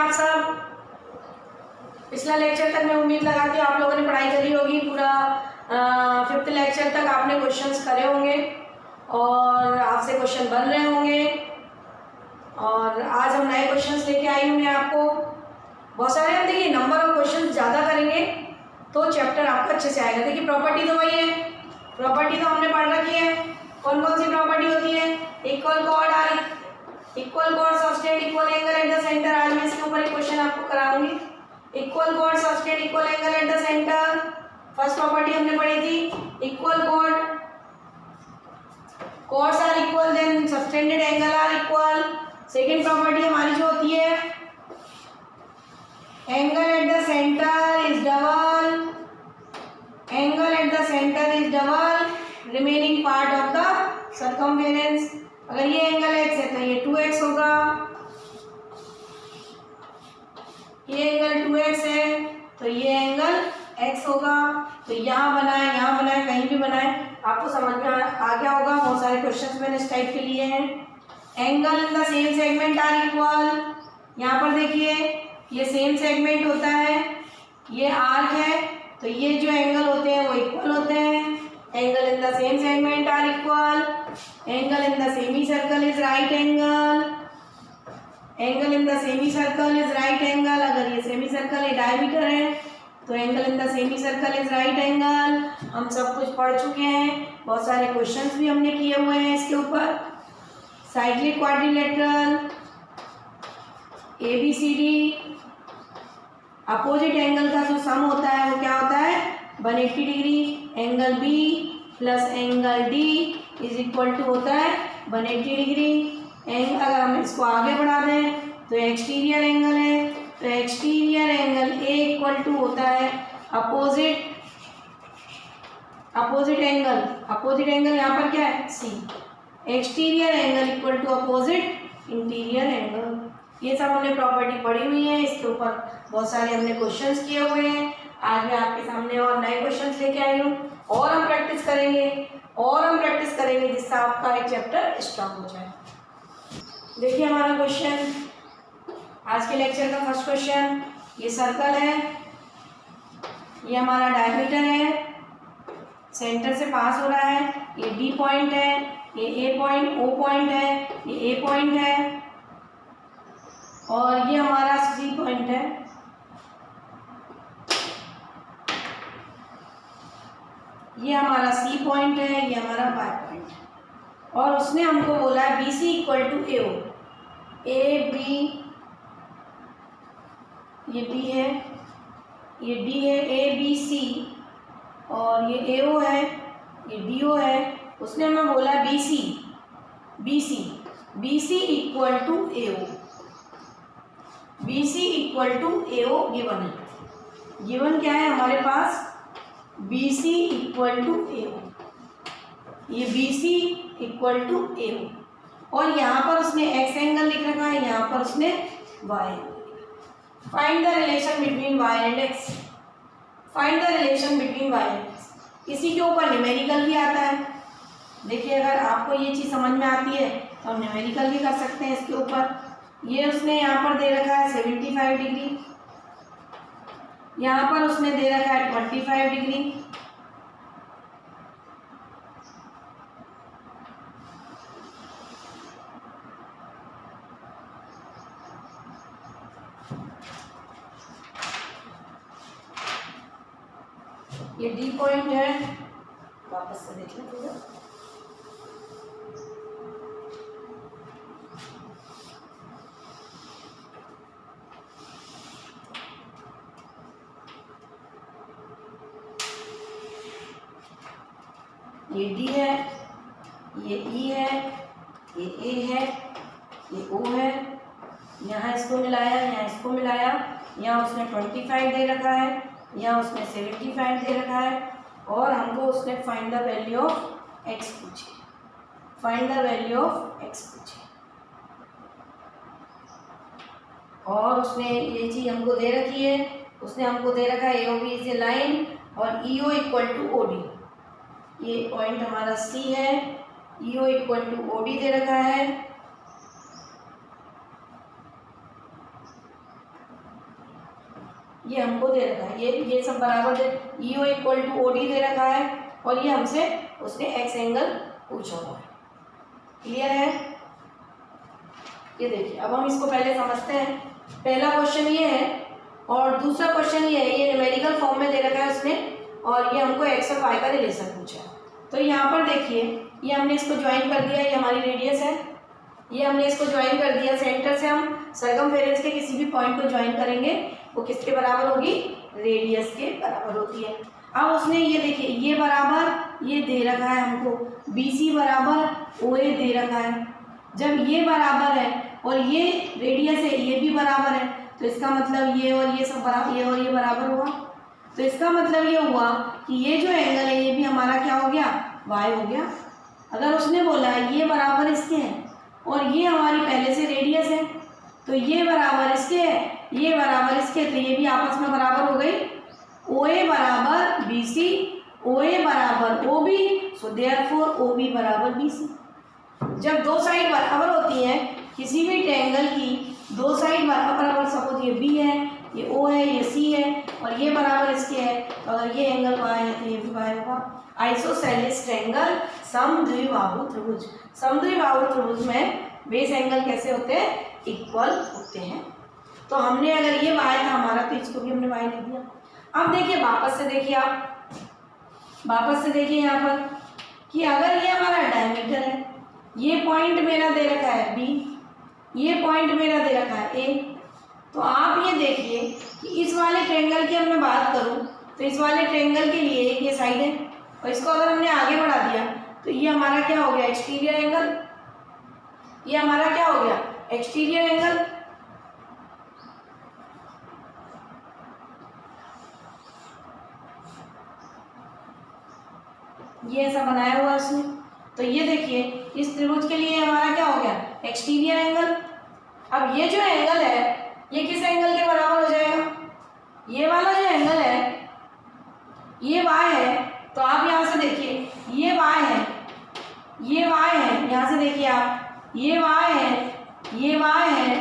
आप सब? पिछला लेक्चर तक मैं उम्मीद लगाती हूँ आप लोगों ने पढ़ाई करी होगी। पूरा 5th लेक्चर तक आपने क्वेश्चंस करे होंगे और आपसे क्वेश्चन बन रहे होंगे। और आज हम नए क्वेश्चंस लेके आई हूँ मैं आपको बहुत सारे। हम देखिए नंबर ऑफ क्वेश्चंस ज़्यादा करेंगे तो चैप्टर आपका अच्छे से आएगा। देखिए प्रॉपर्टी तो वही है, प्रॉपर्टी तो हमने पढ़ रखी है। कौन कौन सी प्रॉपर्टी होती है? Equal chord are equal chord subtend equal angle at the centre. आज मैं इसके ऊपर एक क्वेश्चन आपको कराऊंगी। Equal chord subtend equal angle at the centre, first property हमने पढ़ी थी। Equal chords are equal then subtended angle are equal. Second property हमारी जो होती है angle at the centre is double, angle at the centre is double remaining part of the circumference. अगर ये angle x है तो ये 2x होगा, ये एंगल 2x है तो ये एंगल x होगा। तो यहाँ बनाए, यहाँ बनाए, कहीं भी बनाए, आपको समझ में आ गया होगा। बहुत सारे क्वेश्चंस मैंने इस टाइप के लिए हैं। Angle in the same segment are equal. यहाँ पर देखिए ये सेम सेगमेंट होता है, ये आर्क है तो ये जो एंगल होते हैं वो इक्वल होते हैं। Angle in the same segment are equal. Angle in the semi circle is right angle, angle in the semi circle is right angle. अगर ये सेमी सर्कल है डायमीटर है तो angle in the semi circle is right angle. हम सब कुछ पढ़ चुके हैं, बहुत सारे क्वेश्चंस भी हमने किए हुए हैं इसके ऊपर। Cyclic quadrilateral, ABCD, opposite angle का जो सम होता है वो क्या होता है 180 degree. Angle B plus angle D is equal to होता है 180 डिग्री। एंगल अगर हम इसको आगे बढ़ा दें तो एक्सटीरियर एंगल है, तो exterior angle A equal to होता है अपोजिट एंगल। अपोजिट एंगल यहाँ पर क्या है C। Exterior angle equal to opposite interior angle. ये सब हमने प्रॉपर्टी पढ़ी हुई है, इसके ऊपर बहुत सारे हमने क्वेश्चंस किए हुए हैं। आज मैं आपके सामने और नए क्वेश्चंस लेके आई हूँ और हम प्रैक्टिस करेंगे जिससे आपका एक चैप्टर स्ट्रांग हो जाए। देखिए हमारा क्वेश्चन, आज के लेक्चर का फर्स्ट क्वेश्चन। ये सर्कल है, ये हमारा डायमीटर है, सेंटर से पास हो रहा है। ये B पॉइंट है, ये A पॉइंट, O पॉइंट है, ये A पॉइंट है और ये हमारा C पॉइंट है। ये हमारा C पॉइंट है, ये हमारा Y पॉइंट है। और उसने हमको बोला है BC equal to AO। AB, ये B है, ये D है, ABC और ये AO है, ये DO है। उसने हमें बोला BC equal to AO। BC equal to AO given है। गिवन क्या है हमारे पास BC इक्वल टू AO, ये BC इक्वल टू AO। और यहाँ पर उसने x एंगल लिख रखा है, यहाँ पर उसने y angle. Find the relation between y and x। Find the relation between y and x। इसी के ऊपर न्यूमेरिकल भी आता है। देखिए अगर आपको ये चीज़ समझ में आती है तो हम न्यूमेरिकल भी कर सकते हैं इसके ऊपर। ये उसने यहाँ पर दे रखा है 75 डिग्री, यहाँ पर उसने दे रखा है 25 डिग्री। ये D पॉइंट है, वापस से देख लीजिएगा। ये D है, ये E है, ये A है, ये O है। यहाँ इसको मिलाया, यहाँ इसको मिलाया, यहाँ उसने 25 दे रखा है, यहाँ उसने 75 दे रखा है और हमको उसने find the value of x पूछी। Find the value of x पूछी और उसने ये चीज़ हमको दे रखी है। उसने हमको दे रखा है AOB इज ए लाइन और EO इक्वल टू OD। ये पॉइंट हमारा C है, EO इक्वल टू OD दे रखा है। ये हमको दे रखा है, ये सब बराबर दे, EO इक्वल टू OD दे रखा है और ये हमसे उसने एक्स एंगल पूछा हुआ है। क्लियर है? ये देखिए, अब हम इसको पहले समझते हैं। पहला क्वेश्चन ये है और दूसरा क्वेश्चन ये है, ये न्यूमेरिकल फॉर्म में दे रखा है उसने और ये हमको एक्स और वाई का रिलेशन पूछा है। तो यहाँ पर देखिए, ये हमने इसको ज्वाइन कर दिया, ये हमारी रेडियस है, ये हमने इसको ज्वाइन कर दिया। सेंटर से हम सर्कमफेरेंस के किसी भी पॉइंट को ज्वाइन करेंगे, वो किसके बराबर होगी? रेडियस के बराबर होती है। अब उसने ये देखिए, ये बराबर ये दे रखा है हमको, BC बराबर OA दे रखा है। जब ये बराबर है और ये रेडियस है, ये भी बराबर है, तो इसका मतलब ये और ये सब बराबर, ये और ये बराबर हुआ। तो इसका मतलब ये हुआ कि ये जो एंगल है ये भी हमारा क्या हो गया? y हो गया। अगर उसने बोला ये बराबर इसके हैं और ये हमारी पहले से रेडियस है, तो ये बराबर इसके है, ये बराबर इसके, तो ये भी आपस में बराबर हो गई। OA बराबर BC, OA बराबर OB, सो देयरफॉर OB बराबर BC। जब दो साइड बराबर होती हैं किसी भी ट्रायंगल की, दो साइड बराबर, सपोज ये B है, ये O है, ये C है और ये बराबर इसके है, तो अगर ये एंगल y है तो ये भी y होगा। आइसोसेलेस ट्रायंगल, समद्विबाहु त्रिभुज। समद्विबाहु त्रिभुज में बेस एंगल कैसे होते हैं? इक्वल होते हैं। तो हमने अगर ये y था हमारा, तो इसको भी हमने y लिख दिया। अब देखिए, वापस से देखिए, आप वापस से देखिए यहाँ पर कि अगर ये हमारा डायमीटर है, ये पॉइंट मेरा दे रखा है B, ये पॉइंट मेरा दे रखा है A, तो आप ये देखिए कि इस वाले ट्रायंगल की मैं बात करूं तो इस वाले ट्रायंगल के लिए ये साइड है और इसको अगर हमने आगे बढ़ा दिया तो ये हमारा क्या हो गया? Exterior angle. ये हमारा क्या हो गया? Exterior angle. ये ऐसा बनाया हुआ इसने, तो ये देखिए इस त्रिभुज के लिए हमारा क्या हो गया? Exterior angle. अब ये जो एंगल है ये किस एंगल के बराबर हो जाएगा? ये वाला जो एंगल है ये y है, तो आप यहाँ से देखिए ये y है, ये y है, यहाँ से देखिए आप ये y है, ये y है,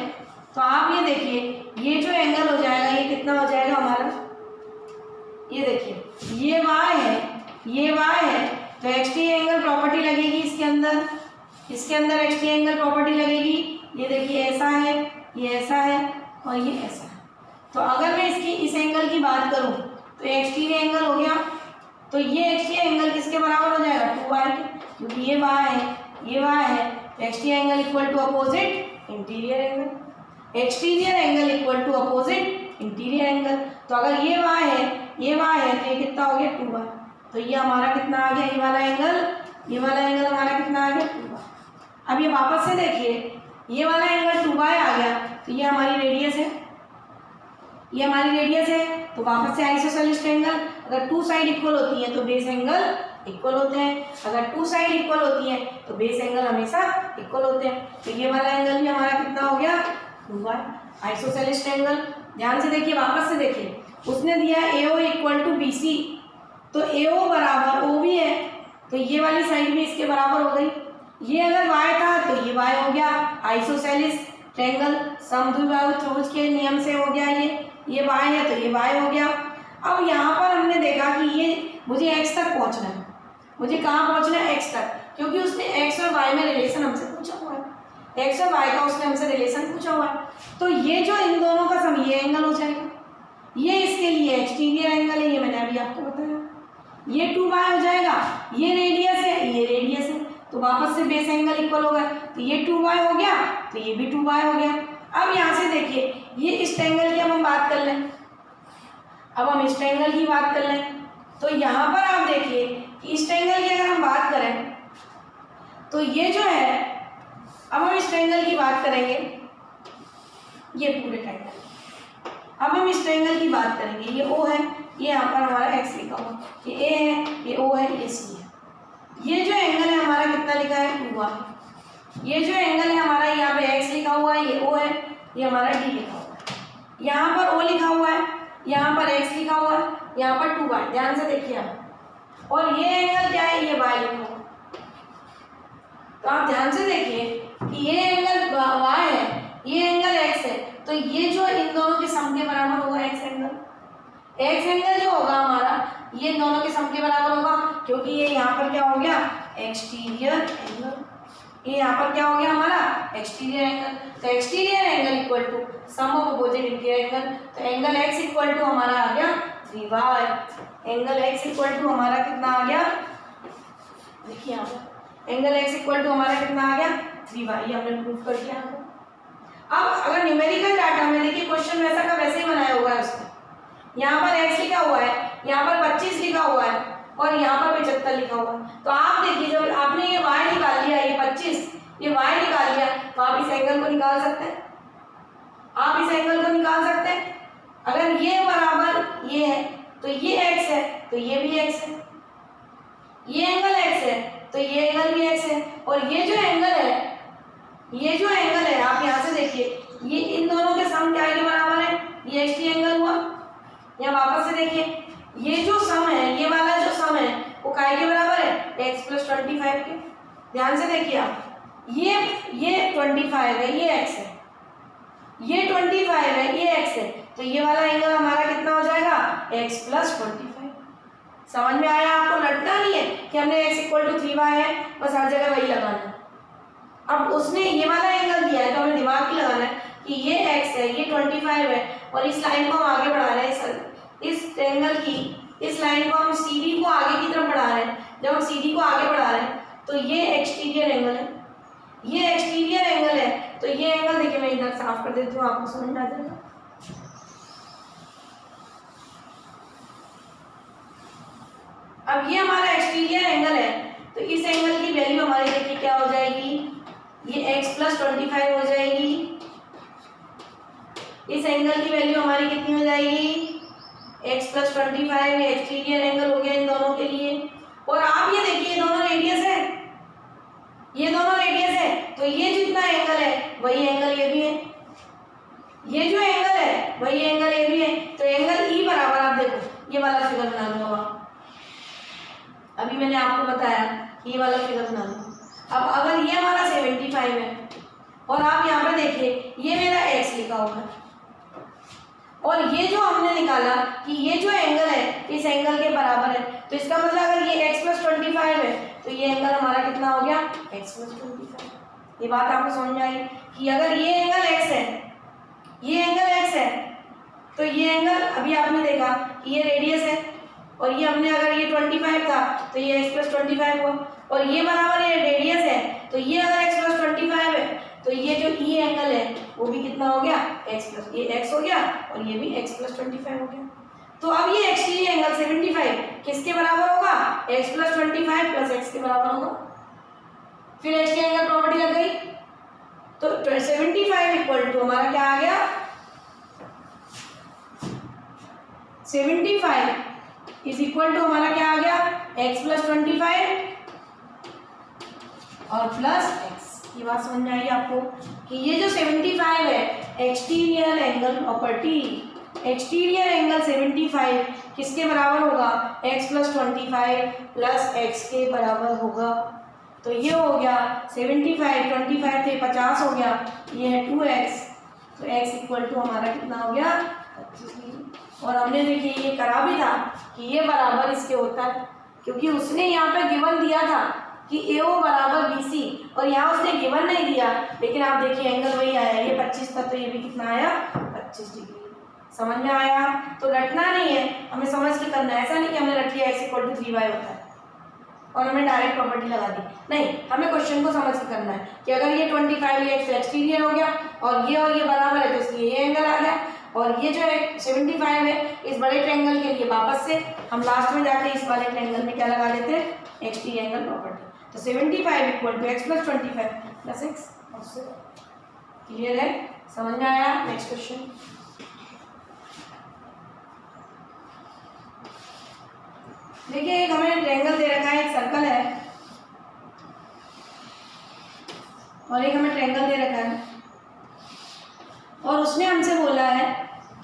तो आप ये देखिए ये जो एंगल हो जाएगा ये कितना हो जाएगा हमारा? ये देखिए ये y है, ये y है, तो एक्सटी एंगल प्रॉपर्टी लगेगी इसके अंदर, इसके अंदर एक्सटी एंगल प्रॉपर्टी लगेगी। ये देखिए ऐसा है, ये ऐसा है और ये ऐसा है। तो अगर मैं इसकी इस एंगल की बात करूं तो ये एक्सटीरियर एंगल हो गया, तो ये एक्सटीरियर एंगल किसके बराबर हो जाएगा? 2y के, क्योंकि ये y है, ये y है, तो exterior angle equal to opposite interior angle. Exterior angle equal to opposite interior angle. तो अगर ये y है, ये y है, तो ये कितना हो गया? 2y। तो ये हमारा कितना आ गया? ये वाला एंगल, ये वाला एंगल हमारा कितना आ गया? 2y। अब ये वापस से देखिए, ये वाला एंगल 2y आ गया, तो ये हमारी रेडियस है, ये हमारी रेडियस है, तो वापस से आइसोसेलेस ट्रायंगल। अगर टू साइड इक्वल होती है तो बेस एंगल इक्वल होते हैं, अगर टू साइड इक्वल होती है तो बेस एंगल हमेशा इक्वल होते हैं। तो ये वाला एंगल भी हमारा कितना हो गया? 2y, isosceles triangle. ध्यान से देखिए, वापस से देखिए, उसने दिया AO इक्वल टू BC, तो AO बराबर OB है, तो ये वाली साइड भी इसके बराबर हो गई। ये अगर y था तो ये y हो गया। आइसोसेलेस ट्रायंगल समद्विबाहु त्रिभुज के नियम से हो गया, ये y है तो ये y हो गया। अब यहाँ पर हमने देखा कि ये मुझे x तक पहुँचना है, मुझे कहाँ पहुँचना है? x तक, क्योंकि उसने x और y में रिलेशन हमसे पूछा हुआ है, x और y का उसने हमसे रिलेशन पूछा हुआ है। तो ये जो इन दोनों का सम, ये एंगल हो जाएगा, ये इसके लिए एक्सटीरियर एंगल है, ये मैंने अभी आपको बताया। ये 2y हो जाएगा, ये रेडियस है, ये रेडियस है, तो वापस से बेस एंगल इक्वल होगा, तो ये 2y हो गया, तो ये भी 2y हो गया। अब यहाँ से देखिए, ये इस ट्रायंगल की हम बात कर लें, अब हम इस ट्रायंगल की बात कर लें, तो यहाँ पर आप देखिए कि इस ट्रायंगल की अगर हम बात करें तो ये जो है, अब हम इस ट्रायंगल की बात करेंगे, ये पूरे ट्रायंगल, अब हम इस ट्रायंगल की बात करेंगे, ये O है, ये यहाँ पर हमारा x लिखा हुआ, ये A है, ये O है, ये C है। ये जो एंगल है हमारा कितना लिखा है? 2y। ये जो एंगल है हमारा, यहाँ पे x लिखा हुआ है, ये O है, ये हमारा D लिखा हुआ है, यहाँ पर O लिखा हुआ है, यहाँ पर x लिखा हुआ है, यहाँ पर 2y। ध्यान से देखिए आप, और ये एंगल क्या है? ये y लिखा हुआ है। तो आप ध्यान से देखिए कि ये एंगल y है, ये एंगल x है, तो ये जो इन दोनों के सम के बराबर होगा x एंगल, एक्स एंगल जो होगा हमारा ये दोनों के सम के बराबर होगा, क्योंकि ये यहाँ पर क्या हो गया एक्सटीरियर एंगल, ये यहाँ पर क्या हो गया हमारा एक्सटीरियर एंगल। तो exterior angle equal to sum of opposite interior angle. तो एंगल एक्स इक्वल टू हमारा आ गया 3y। Angle x equal to हमारा कितना आ गया, देखिए यहाँ पर एंगल एक्स इक्वल टू हमारा कितना आ गया 3y, ये हमने प्रूव कर दिया। अब अगर न्यूमेरिकल डाटा में देखिए क्वेश्चन वैसा का वैसे ही बनाया हुआ है उसने, यहाँ पर x लिखा हुआ है, यहाँ पर 25 लिखा हुआ है और यहाँ पर 75 लिखा हुआ है। तो आप देखिए जब आपने ये y निकाल लिया, ये 25 ये y निकाल लिया, तो आप इस एंगल को निकाल सकते हैं, आप इस एंगल को निकाल सकते हैं। अगर ये बराबर ये है तो ये x है तो ये भी x है, ये एंगल x है तो ये एंगल भी x है, और ये जो एंगल है, ये जो एंगल है आप यहाँ से देखिए ये इन दोनों के सम क्या के बराबर है, ये xt एंगल हुआ। या वापस से देखिए ये जो सम है, ये वाला जो सम है वो काय के बराबर है x + 25 के। ध्यान से देखिए आप, ये 25 है, ये x है, ये 25 है, ये x है, तो ये वाला एंगल हमारा कितना हो जाएगा x + 25। समझ में आया आपको? लटना नहीं है कि हमने x = 3y है बस हर जगह वही लगाना है। अब उसने ये वाला एंगल दिया है तो हमें दिमाग की लगाना है कि ये x है, ये 25 है, और इस लाइन को हम आगे बढ़ा रहे हैं, इस एंगल की इस लाइन को हम CD को आगे की तरफ बढ़ा रहे हैं। जब हम CD को आगे बढ़ा रहे हैं तो ये एक्सटीरियर एंगल है, ये एक्सटीरियर एंगल है, तो ये एंगल देखिए मैं इधर साफ कर देती हूँ, आपको समझ में आ जाएगा। अब ये हमारा एक्सटीरियर एंगल है, तो इस एंगल की वैल्यू हमारी देखिए क्या हो जाएगी, ये x + 25 हो जाएगी। इस एंगल की वैल्यू हमारी कितनी हो जाएगी x + 25, एक्सटीरियर एंगल हो गया इन दोनों के लिए। और आप ये देखिए ये दोनों रेडियस है, ये दोनों रेडियस है, तो ये जितना एंगल है वही एंगल ये भी है, ये जो एंगल है वही एंगल ये भी है। तो एंगल ई बराबर आप देखो ये वाला फिगर बना लो, अभी मैंने आपको बताया ये वाला फिगर बना लो। अब अगर ये हमारा 75 है और आप यहाँ पे देखिए ये मेरा x लिखा हुआ है, और ये जो हमने निकाला कि ये जो एंगल है इस एंगल के बराबर है, तो इसका मतलब अगर ये x + 25 है तो ये एंगल हमारा कितना हो गया x + 25। ये बात आपको समझ में आई कि अगर ये एंगल x है, ये एंगल x है, तो ये एंगल अभी आपने देखा कि ये रेडियस है, और ये हमने अगर ये 25 था तो ये x + 25 हुआ, और ये बराबर ये रेडियस है, तो ये अगर x + 25 है तो ये जो ई एंगल है वो भी कितना हो गया ये x हो गया, और ये भी x + 25 हो गया। तो अब ये एक्सटीरियर एंगल 75 किसके बराबर होगा x + 25 + x के बराबर होगा। फिर एक्सटीरियर एंगल प्रॉपर्टी लग गई, तो 75 = हमारा क्या आ गया 75 = हमारा क्या आ गया x + 25 और प्लस x। ये बात समझ में आई आपको कि ये जो 75 है exterior angle property, exterior angle 75 किसके बराबर होगा x + 25 + x के बराबर होगा। तो ये हो गया 75, 25 थे 50 हो गया, ये है 2x, तो x = हमारा कितना हो गया 25। और हमने देखिए ये करा भी था कि ये बराबर इसके होता है, क्योंकि उसने यहाँ पे गिवन दिया था कि AO = BC, और यहाँ उसने गिवन नहीं दिया, लेकिन आप देखिए एंगल वही आया, ये 25 था तो ये भी कितना आया 25 डिग्री। समझ में आया? तो रटना नहीं है, हमें समझ के करना है, ऐसा नहीं कि हमने रट लिया x = 3y होता है और हमने डायरेक्ट प्रॉपर्टी लगा दी, नहीं, हमें क्वेश्चन को समझ के करना है कि अगर ये 25 ये एक्सटीरियर हो गया और ये बराबर है तो इसलिए ये एंगल आ गया, और ये जो है 75 है इस बड़े ट्रायंगल के लिए वापस से हम लास्ट में जाके इस वाले ट्रायंगल में क्या लगा देते हैं एक्सटीरियर एंगल प्रॉपर्टी। तो 75 = x + 25 + x। क्लियर है? समझ में आया? Next question. देखिए एक हमें ट्रायंगल दे रखा है, एक सर्कल है और एक हमें ट्रायंगल दे रखा है, और उसने हमसे बोला है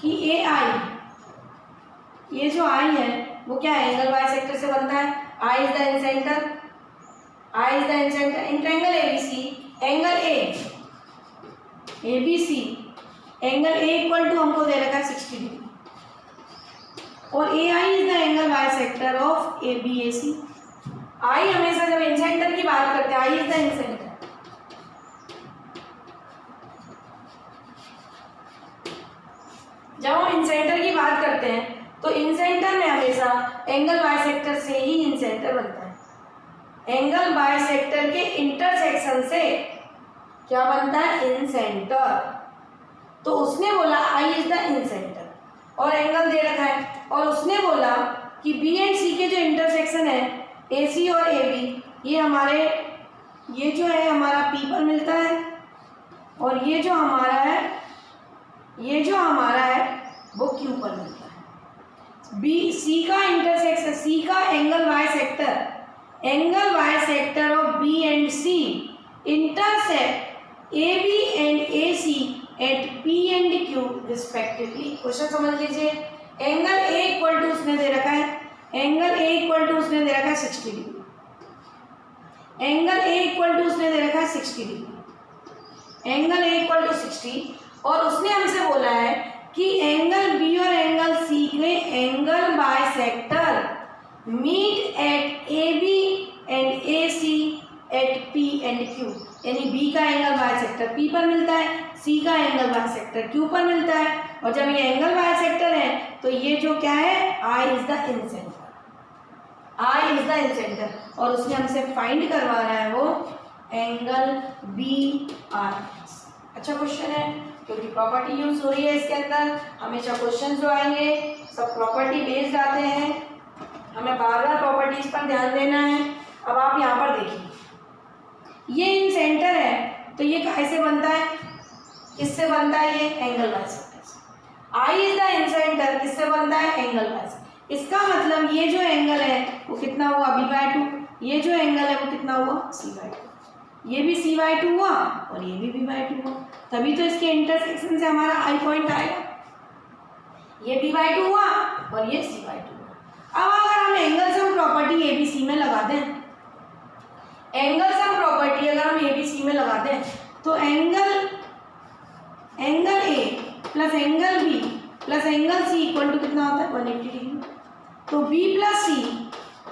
कि AI, ये जो I है वो क्या है एंगल बाइसेक्टर से बनता है। I is the incenter, I is the incenter in triangle ABC, angle ABC angle A = हमको दे रखा है 60 डिग्री। और A I is the angle bisector of A B A C. I हमेशा जब इंसेंटर की बात करते हैं, आई इज द इंसेंटर। जब हम इंसेंटर की बात करते हैं तो इंसेंटर में हमेशा एंगल बाइसेक्टर से ही इंसेंटर बनता है। एंगल बाइसेक्टर के इंटरसेक्शन से क्या बनता है? इंसेंटर। तो उसने बोला आई इज द इंसेंटर और एंगल दे रखा है, और उसने बोला कि बी एंड सी के जो इंटरसेक्शन है ए सी और ए बी, ये हमारे ये जो है हमारा पी पर मिलता है, और ये जो हमारा है वो क्यू पर मिलता है। बी सी का इंटरसेक्शन, सी का angle bisector of B and C intersect A B and A C at P and Q respectively. Question समझ लीजिए। एंगल ए इक्वल टू उसने दे रखा है, एंगल ए इक्वल टू उसने दे रखा है 60 degree, angle A equal to उसने दे रखा है 60 degree, angle A equal to 60, और उसने हमसे बोला है कि एंगल बी और एंगल सी के angle bisector meet at A B and A C at P and Q. यानी बी का एंगल बाइसेक्टर पी पर मिलता है, सी का एंगल बाइसेक्टर क्यू पर मिलता है, और जब ये एंगल बाइसेक्टर है तो ये जो क्या है? I is the incentre, I is the incentre. और उसने हमसे फाइंड करवा रहा है वो एंगल बी आर। अच्छा क्वेश्चन है, क्योंकि प्रॉपर्टी यूज हो रही है इसके अंदर। हमेशा क्वेश्चन जो आएंगे सब प्रॉपर्टी बेस्ड आते हैं, हमें बार बार प्रॉपर्टीज पर ध्यान देना है। अब आप यहाँ पर देखिए, ये इंसेंटर है तो ये कैसे बनता है? किससे बनता है? ये एंगल बाइसेक्टर से। आई इज द इंसेंटर किससे बनता है? Angle bisector. इसका मतलब ये जो एंगल है वो कितना हुआ? b/2। ये जो एंगल है वो कितना हुआ? c/2। ये भी c/2 हुआ और ये भी b/2 हुआ, तभी तो इसके इंटरसेक्शन से हमारा आई पॉइंट आएगा। ये b/2 हुआ और ये c/2 हुआ। अब अगर हम एंगल सम प्रॉपर्टी ABC में लगा दें, एंगल सम प्रॉपर्टी अगर हम ABC में लगा दें तो angle A plus angle B plus angle C equal to कितना होता है? 180 डिग्री। तो B plus C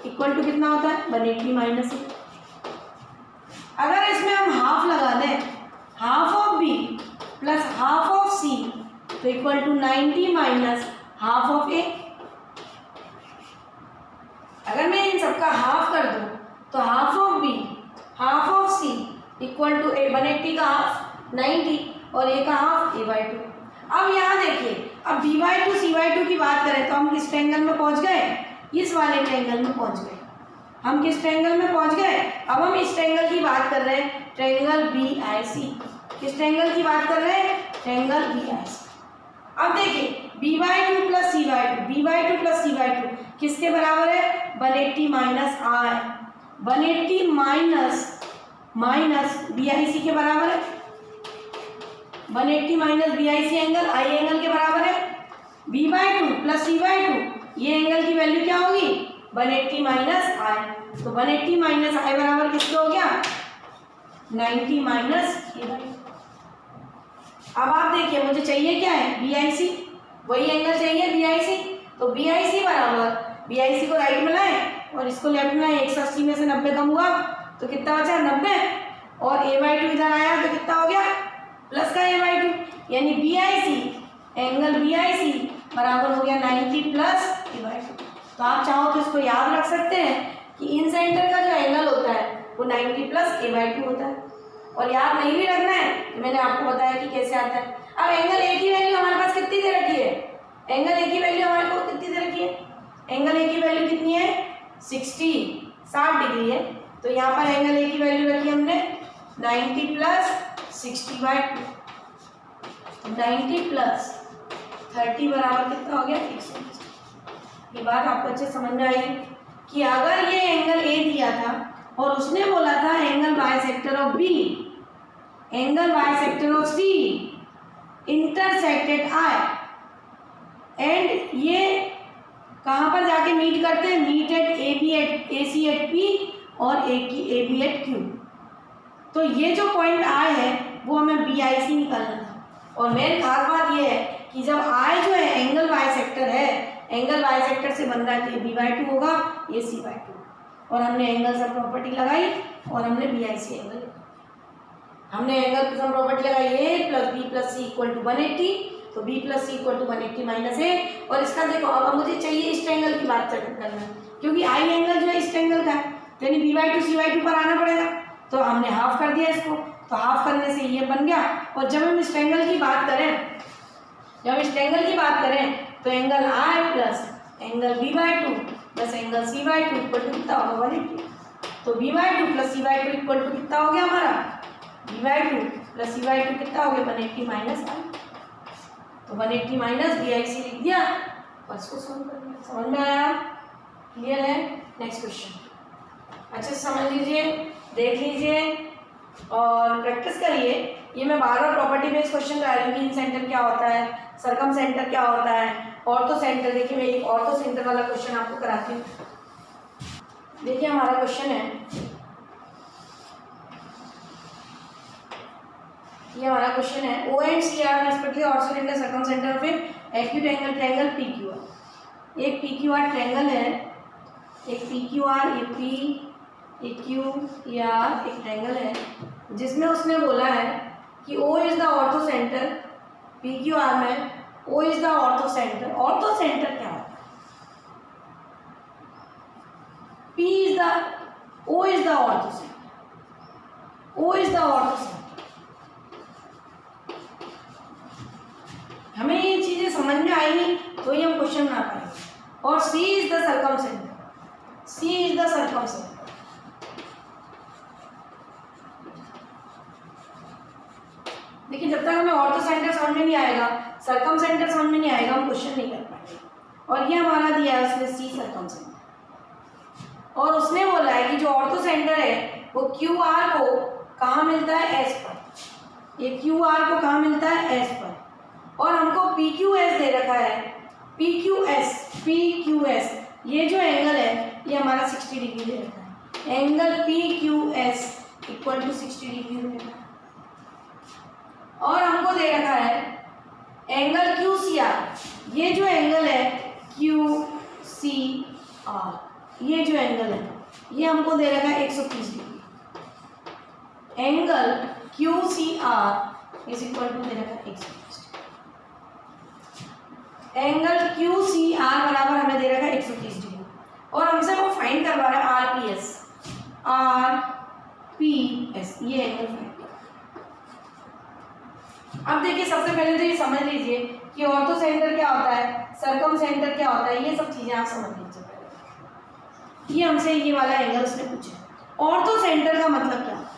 equal to कितना होता है? 180 माइनस A। अगर इसमें हम हाफ लगा दें, half of B plus half of C तो equal to 90 minus half of A। अगर मैं इन सबका हाफ कर दूं तो half of B half of C equal to 180 का हाफ 90 और A का हाफ A/2। अब यहाँ देखिए, अब B/2 C/2 की बात करें तो हम किस ट्रायंगल में पहुँच गए? इस वाले ट्रायंगल में पहुँच गए। हम किस ट्रायंगल में पहुँच गए? अब हम इस ट्रायंगल की बात कर रहे हैं, ट्रायंगल BIC। किस ट्रायंगल की बात कर रहे हैं? Triangle BIC। अब देखिए B/2 plus C/2, B/2 plus C/2 किसके बराबर है? 180 माइनस I, 180 माइनस BIC के बराबर है। 180 minus BIC angle I angle के बराबर है। B/2 प्लस C/2 ये एंगल की वैल्यू क्या होगी? 180 माइनस I। तो 180 माइनस I बराबर किसको हो गया? 90 माइनस A/2। अब आप देखिए, मुझे चाहिए क्या है? BIC, वही एंगल चाहिए BIC। तो BIC बराबर, BIC को राइट में लाए और इसको लेफ्ट में लाए, 180 में से 90 कम हुआ तो कितना बचा? 90, और A/2 इधर आया तो कितना हो गया? प्लस का A/2, यानी BIC एंगल BIC बराबर हो गया 90 प्लस A/2। तो आप चाहो तो इसको याद रख सकते हैं कि इन सेंटर का जो एंगल होता है वो 90 प्लस A/2 होता है। और याद नहीं भी रखना है तो मैंने आपको बताया कि कैसे आता है। अब एंगल A की वैल्यू हमारे पास कितनी दे रखी है? एंगल A की वैल्यू हमारे को कितनी दे रखी है? एंगल A की वैल्यू कितनी है? 60 डिग्री है। तो यहाँ पर एंगल A की वैल्यू रखी हमने 90 प्लस 60/2, 90 प्लस 30 बराबर कितना हो गया? 160। ये बात आपको अच्छे समझ में आई कि अगर ये एंगल A दिया था और उसने बोला था angle bisector of B, angle bisector of C intersected I, and ये कहाँ पर जाके मीट करते हैं? Meet at AB at AC at P और AB एट Q। तो ये जो पॉइंट I है वो हमें BIC निकालना था। और मेन खास बात ये है कि जब I जो है एंगल बाइसेक्टर है एंगल बाइसेक्टर से बन रहा है तो ये b/2 होगा, ये c/2। और हमने एंगल सम प्रॉपर्टी लगाई और हमने BIC एंगल लिखा। हमने एंगल सम प्रॉपर्टी लगाई a plus b plus c equal to 180, तो b plus c equal to 180 minus a। और इसका देखो अब मुझे चाहिए इस ट्रायंगल की बात करना, क्योंकि आई एंगल जो है इस ट्रायंगल का है, तो यानी b/2 c/2 पर आना पड़ेगा। तो हमने हाफ कर दिया इसको, तो हाफ करने से ये बन गया। और जब हम इस ट्रायंगल की बात करें, तो angle I plus angle b/2 plus angle c/2 equal to कितना होगा 180। तो b/2 plus c/2 equal to कितना हो गया हमारा, b/2 प्लस c/2 कितना हो गया 180 माइनस I। तो 180 माइनस BIC लिख दिया और इसको सॉल्व कर दिया। समझ में आया? क्लियर है? नेक्स्ट क्वेश्चन अच्छे से समझ लीजिए, देख लीजिए और प्रैक्टिस करिए। ये मैं बार बार प्रॉपर्टी बेस्ड क्वेश्चन करा रही हूँ कि इन सेंटर क्या होता है, सरकम सेंटर क्या होता है, ऑर्थो सेंटर। देखिए मैं एक ऑर्थो सेंटर वाला क्वेश्चन आपको कराती हूँ। देखिए हमारा क्वेश्चन है, ये हमारा क्वेश्चन है O and C are respectively orthocentre circumcentre of acute angle triangle PQR। एक PQR ट्रायंगल है, एक PQR, ये P, एक QR एक ट्रायंगल है, जिसमें उसने बोला है कि O is the ortho centre, PQR में O is the ortho centre. Ortho centre क्या होता है? P is the, O is the ortho centre, O is the ortho centre. हमें ये चीजें समझ में आएंगी तो ही हम क्वेश्चन बना पाएंगे। और C is the circumcentre, C is the circumcentre. देखिए जब तक हमें ऑर्थो सेंटर समझ में नहीं आएगा, सरकम सेंटर समझ में नहीं आएगा, हम क्वेश्चन नहीं कर पाएंगे। और ये हमारा दिया है उसने C सरकम सेंटर, और उसने बोला है कि जो ऑर्थो सेंटर है वो QR को कहाँ मिलता है, S पर। ये QR को कहाँ मिलता है, S पर। और हमको PQS दे रखा है, PQS ये जो एंगल है ये हमारा 60 डिग्री दे रखा है। Angle PQS equal to 60 degree दे रखा है। और हमको दे रखा है एंगल QCR, ये जो एंगल है QCR, ये जो एंगल है ये हमको दे रखा है 130 degree. Angle QCR is equal to दे रखा है 130। एंगल QCR बराबर हमें दे रखा है 130 डिग्री, और हमसे वो फाइंड करवा रहा है RPS, ये एंगल फाइंड। अब देखिए सबसे पहले तो ये समझ लीजिए कि ऑर्थो सेंटर क्या होता है, सरकम सेंटर क्या होता है, ये सब चीजें आप समझ लीजिए पहले। ये हमसे ये वाला एंगल उसने पूछा। ऑर्थो सेंटर का मतलब क्या होता है?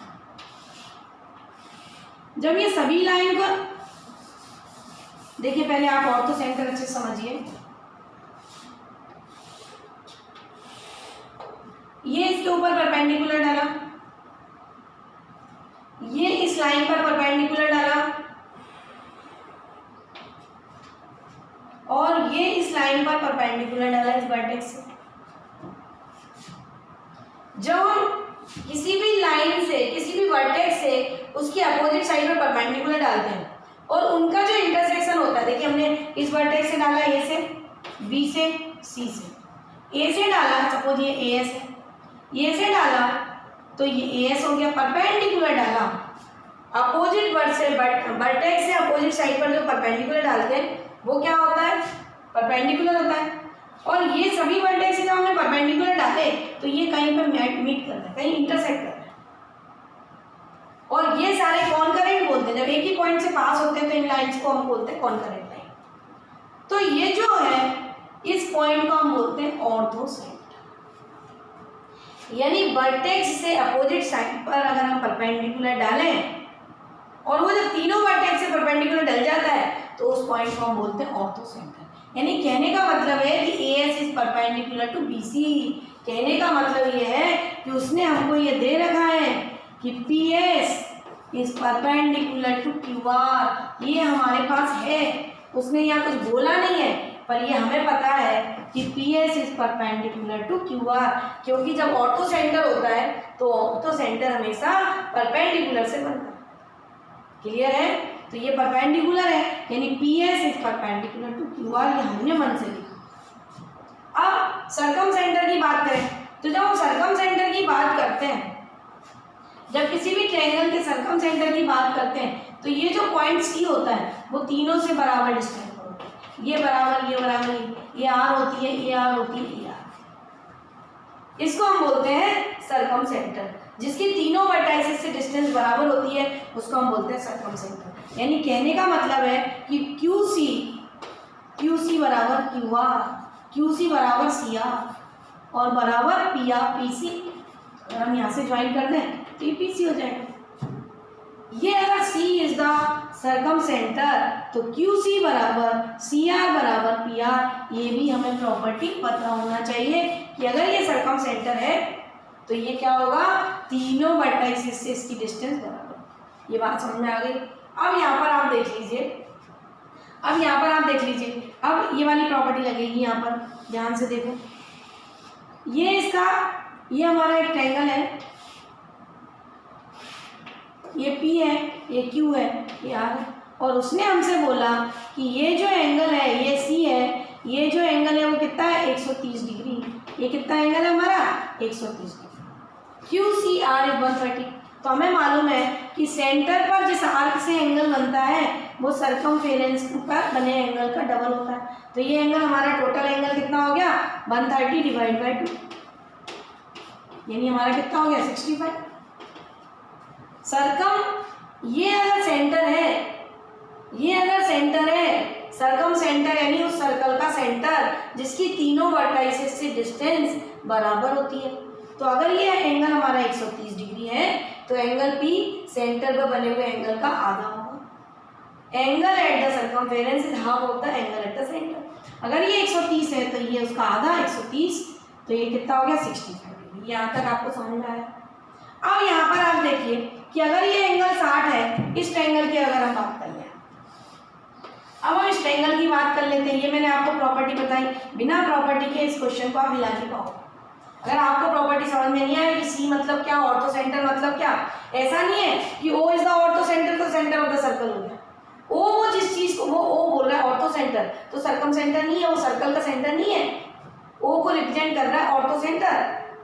जब ये सभी लाइन का, देखिए पहले आप ऑर्थो सेंटर अच्छे समझिए। ये इसके ऊपर परपेंडिकुलर डाला, ये इस लाइन पर परपेंडिकुलर डाला, और ये इस लाइन पर परपेंडिकुलर डाला इस वर्टेक्स से। जब हम किसी भी लाइन से, किसी भी वर्टेक्स से उसकी अपोजिट साइड पर परपेंडिकुलर डालते हैं और उनका जो इंटरसेक्शन होता है, देखिए हमने इस वर्टेक्स से डाला A से, B से, C से, A से डाला, सपोज ये AS है, A से डाला तो ये AS हो गया, परपेंडिकुलर डाला, अपोजिट वर्टेक्स से अपोजिट साइड पर जो परपेंडिकुलर डालते हैं वो क्या होता है, परपेंडिकुलर होता है। और ये सभी वर्टेक्स जब हमने परपेंडिकुलर डाले तो ये कहीं पर मीट करता है, कहीं इंटरसेक्ट करता है, और ये सारे कॉनकरेंट बोलते हैं। जब एक ही पॉइंट से पास होते हैं तो इन लाइंस को हम बोलते हैं कॉनकरेंट लाइन। तो ये जो है इस पॉइंट को हम बोलते हैं ऑर्थो सेंटर, यानी वर्टेक्स से अपोजिट साइड पर अगर हम परपेंडिकुलर डालें और वो जब तीनों वर्टेक्स से परपेंडिकुलर डल जाता है तो उस पॉइंट को हम बोलते हैं ऑर्थो सेंटर। यानी कहने का मतलब है कि AS is perpendicular to BC। कहने का मतलब ये है कि उसने हमको ये दे रखा है कि PS is perpendicular to QR। ये हमारे पास है, उसने यहाँ कुछ बोला नहीं है, पर ये हमें पता है कि PS is perpendicular to QR, क्योंकि जब ऑर्थो सेंटर होता है तो ऑर्थो सेंटर हमेशा परपेंडिकुलर से बनता है। क्लियर है? तो ये परपेंडिकुलर है, यानी PS is perpendicular to QR, ये हमने मन से लिखा। अब सर्कम सेंटर की बात करें तो जब हम सर्कम सेंटर की बात करते हैं, जब किसी भी ट्रायंगल के सर्कम सेंटर की बात करते हैं तो ये जो पॉइंट सी होता है वो तीनों से बराबर डिस्टेंस पर होता है। ये बराबर, ये बराबर, ये आर होती है, ये आर होती है, ये आर। इसको हम बोलते हैं सर्कम सेंटर। जिसकी तीनों वर्टाइसेस से डिस्टेंस बराबर होती है उसको हम बोलते हैं सर्कम सेंटर। यानी कहने का मतलब है कि क्यू सी बराबर क्यू आर, क्यू सी बराबर सी आर और बराबर पी आर पी सी। अगर हम यहाँ से ज्वाइन कर दें तो ये पी सी हो जाएगा। ये अगर C is the circum centre तो क्यू सी बराबर सी आर बराबर पी आर। ये भी हमें प्रॉपर्टी पता होना चाहिए कि अगर ये सर्कम सेंटर है तो ये क्या होगा, तीनों वर्टाइसेस से इसकी डिस्टेंस बराबर। ये बात समझ में आ गई। अब यहाँ पर आप देख लीजिए, अब यहाँ पर आप देख लीजिए, अब ये वाली प्रॉपर्टी लगेगी यहाँ पर, ध्यान से देखो। ये इसका, ये हमारा एक ट्रायंगल है, ये P है, ये Q है, ये R है, और उसने हमसे बोला कि ये जो एंगल है ये C है, ये जो एंगल है वो कितना है 130 डिग्री। ये कितना एंगल है हमारा 130 डिग्री। QCR is 130। तो हमें मालूम है कि सेंटर पर जिस आर्क से एंगल बनता है वो सर्कमफेरेंस पर बने एंगल का डबल होता है। तो ये एंगल हमारा टोटल एंगल कितना हो गया 130 डिवाइड बाई 2, यानी हमारा कितना हो गया 65। सर्कम, ये अगर सेंटर है, ये अगर सेंटर है, सर्कम सेंटर यानी उस सर्कल का सेंटर जिसकी तीनों वर्टाइसेस से डिस्टेंस बराबर होती है। तो अगर ये एंगल हमारा 130 डिग्री है तो एंगल P सेंटर पर बने हुए एंगल का आधा होगा। Angle at the circumference is half of the angle at the centre. अगर ये 130 है तो ये उसका आधा 130, तो ये कितना हो गया 65 डिग्री। यहाँ तक आपको समझ में आया। अब यहाँ पर आप देखिए कि अगर ये एंगल 60 है, इस ट्रायंगल की अगर हम बात कर लें, अब हम इस ट्रायंगल की बात कर लेते हैं। ये मैंने आपको प्रॉपर्टी बताई, बिना प्रॉपर्टी के इस क्वेश्चन को आप हिला नहीं पाओगे। अगर आपको प्रॉपर्टी समझ में नहीं आए कि सी मतलब क्या, ऑर्थो सेंटर मतलब क्या, ऐसा नहीं है कि O is the orthocentre तो सेंटर ऑफ द सर्कल हो गया। वो जिस चीज को वो ओ बोल रहा है ऑर्थो सेंटर, तो सर्कम सेंटर नहीं है, वो सर्कल का सेंटर नहीं है। ओ को रिप्रेजेंट कर रहा है ऑर्थो सेंटर,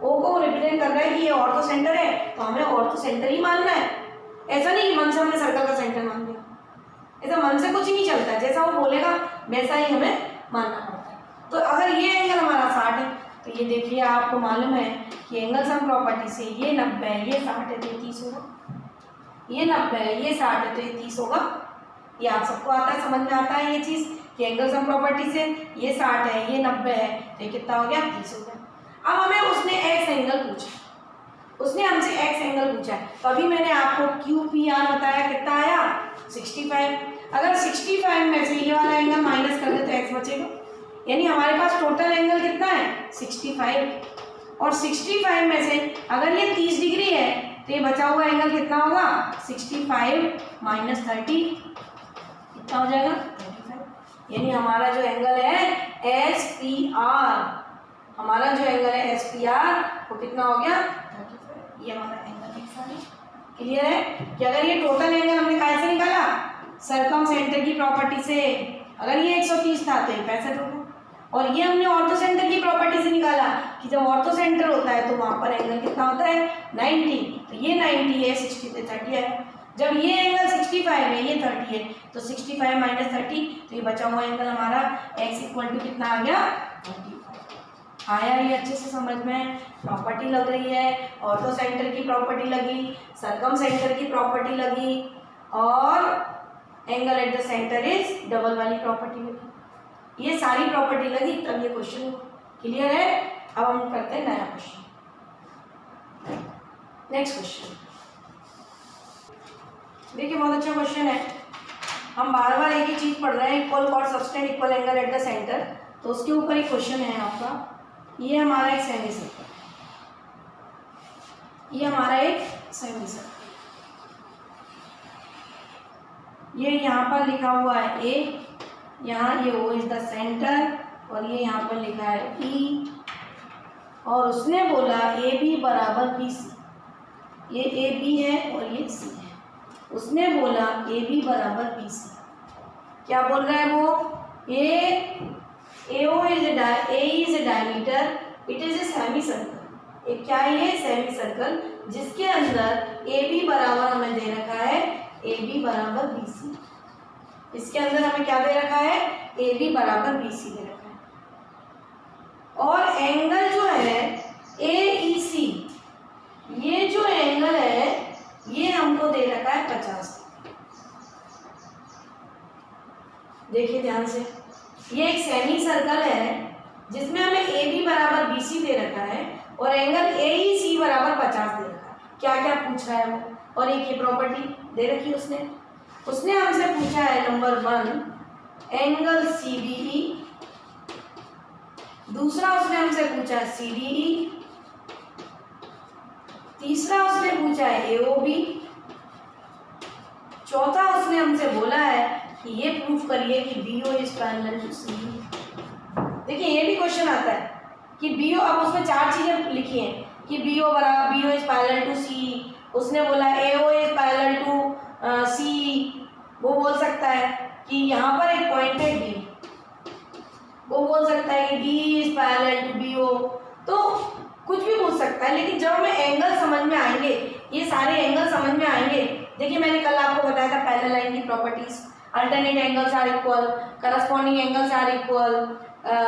ओ को रिप्रेजेंट कर रहा है कि ये ऑर्थो सेंटर है, तो हमें ऑर्थो सेंटर ही मानना है। ऐसा नहीं कि मन से हमने सर्कल का सेंटर मान लिया, ऐसा मन से कुछ नहीं चलता है। जैसा वो बोलेगा वैसा ही हमें मानना पड़ता है। तो अगर ये एंगल हमारा 60 है तो ये देखिए आपको मालूम है कि एंगल सम प्रॉपर्टी से ये 90 है, ये 60 है तो ये 30 होगा। ये 90 है, ये 60 है तो ये 30 होगा। ये आप सबको आता है, समझ में आता है ये चीज़ कि एंगल सम प्रॉपर्टी से ये 60 है, ये 90 है तो ये कितना हो गया 30 हो गया। अब हमें उसने एक्स एंगल पूछा, उसने हमसे एक्स एंगल पूछा है, तो अभी मैंने आपको QPR बताया, कितना आया 65। अगर 65 में से ये वाला एंगल माइनस कर दे तो एक्स बचेगा, यानी हमारे पास टोटल एंगल कितना है 65। और 65 में से अगर ये 30 डिग्री है तो ये बचा हुआ एंगल कितना होगा 65 माइनस 30, कितना हो जाएगा 35। यानी हमारा जो एंगल है SPR, हमारा जो एंगल है SPR वो कितना हो गया 35। ये हमारा एंगल एक्स आ गया। क्लियर है कि अगर ये टोटल एंगल हमने कैसे निकाला, सर्कम सेंटर की प्रॉपर्टी से। अगर ये 130 था तो ये 65 हो गया। और ये हमने ऑर्थो सेंटर की प्रॉपर्टी से निकाला कि जब ऑर्थो सेंटर होता है तो वहाँ पर एंगल कितना होता है 90, तो ये 90 है, 60 से 30 है। जब ये एंगल 65 है, ये 30 है, तो 65 माइनस 30, तो ये बचा हुआ एंगल हमारा x इक्वल टू कितना आ गया 25। आया ये अच्छे से समझ में। प्रॉपर्टी लग रही है, ऑर्थो सेंटर की प्रॉपर्टी लगी, सर्कम सेंटर की प्रॉपर्टी लगी, और angle at the centre is double वाली प्रॉपर्टी लगी। ये सारी प्रॉपर्टी लगी तब ये क्वेश्चन क्लियर है। अब हम करते हैं नया क्वेश्चन। नेक्स्ट क्वेश्चन देखिए, बहुत अच्छा क्वेश्चन है। हम बार बार एक ही चीज पढ़ रहे हैं, इक्वल कॉट subtend equal angle at the centre, तो उसके ऊपर एक क्वेश्चन है आपका। ये हमारा एक सेमी सर्कल, ये हमारा एक सेमी सर्कल, ये यहाँ पर लिखा हुआ है ए, यहाँ ये O इज द सेंटर, और ये यहाँ पर लिखा है E, और उसने बोला AB बराबर BC। ये AB है और ये C है। उसने बोला AB बराबर BC। क्या बोल रहा है वो, AO is a AE is a diameter, it is a semi circle। एक क्या है ये? सेमी सर्कल, जिसके अंदर AB बराबर हमें दे रखा है AB बराबर BC। इसके अंदर हमें क्या दे रखा है? AB बराबर BC दे रखा है। और एंगल जो है AEC, ये जो एंगल है ये हमको दे रखा है 50। देखिए ध्यान से, ये एक सेमी सर्कल है जिसमें हमें AB बराबर BC दे रखा है और एंगल AEC बराबर 50 दे रखा है। क्या क्या पूछ रहा है वो? और एक ये प्रॉपर्टी दे रखी उसने हमसे पूछा है नंबर 1 एंगल CBE, दूसरा उसने हमसे पूछा है CDE, तीसरा उसने पूछा है AOB, चौथा उसने हमसे बोला है कि ये प्रूफ करिए कि BO is parallel to CE। देखिए ये भी क्वेश्चन आता है कि BO, अब उसमें 4 चीजें लिखी हैं कि BO is parallel to CE। उसने बोला AO is parallel to CE। वो बोल सकता है कि यहाँ पर एक पॉइंट है D, वो बोल सकता है कि D is parallel to BO। तो कुछ भी पूछ सकता है, लेकिन जब हमें एंगल समझ में आएंगे, ये सारे एंगल समझ में आएंगे। देखिए मैंने कल आपको बताया था पैरेलल लाइन की properties, alternate angles are equal, corresponding angles are equal,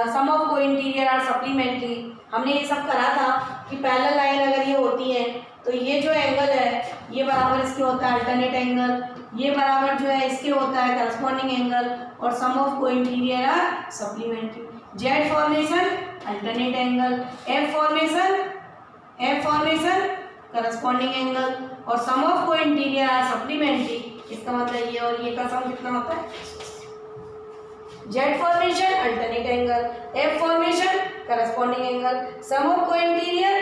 sum of cointerior are supplementary. हमने ये सब करा था कि पैरेलल लाइन अगर ये होती है तो ये जो एंगल है ये बराबर इसके होता है अल्टरनेट एंगल, ये बराबर जो है इसके होता है करस्पॉन्डिंग एंगल, और sum of cointerior are supplementary. Z formation alternate angle, F formation corresponding angle, और sum of cointerior are supplementary. इसका मतलब ये और ये का सम कितना होता है? Z formation alternate angle, F formation corresponding angle, sum of cointerior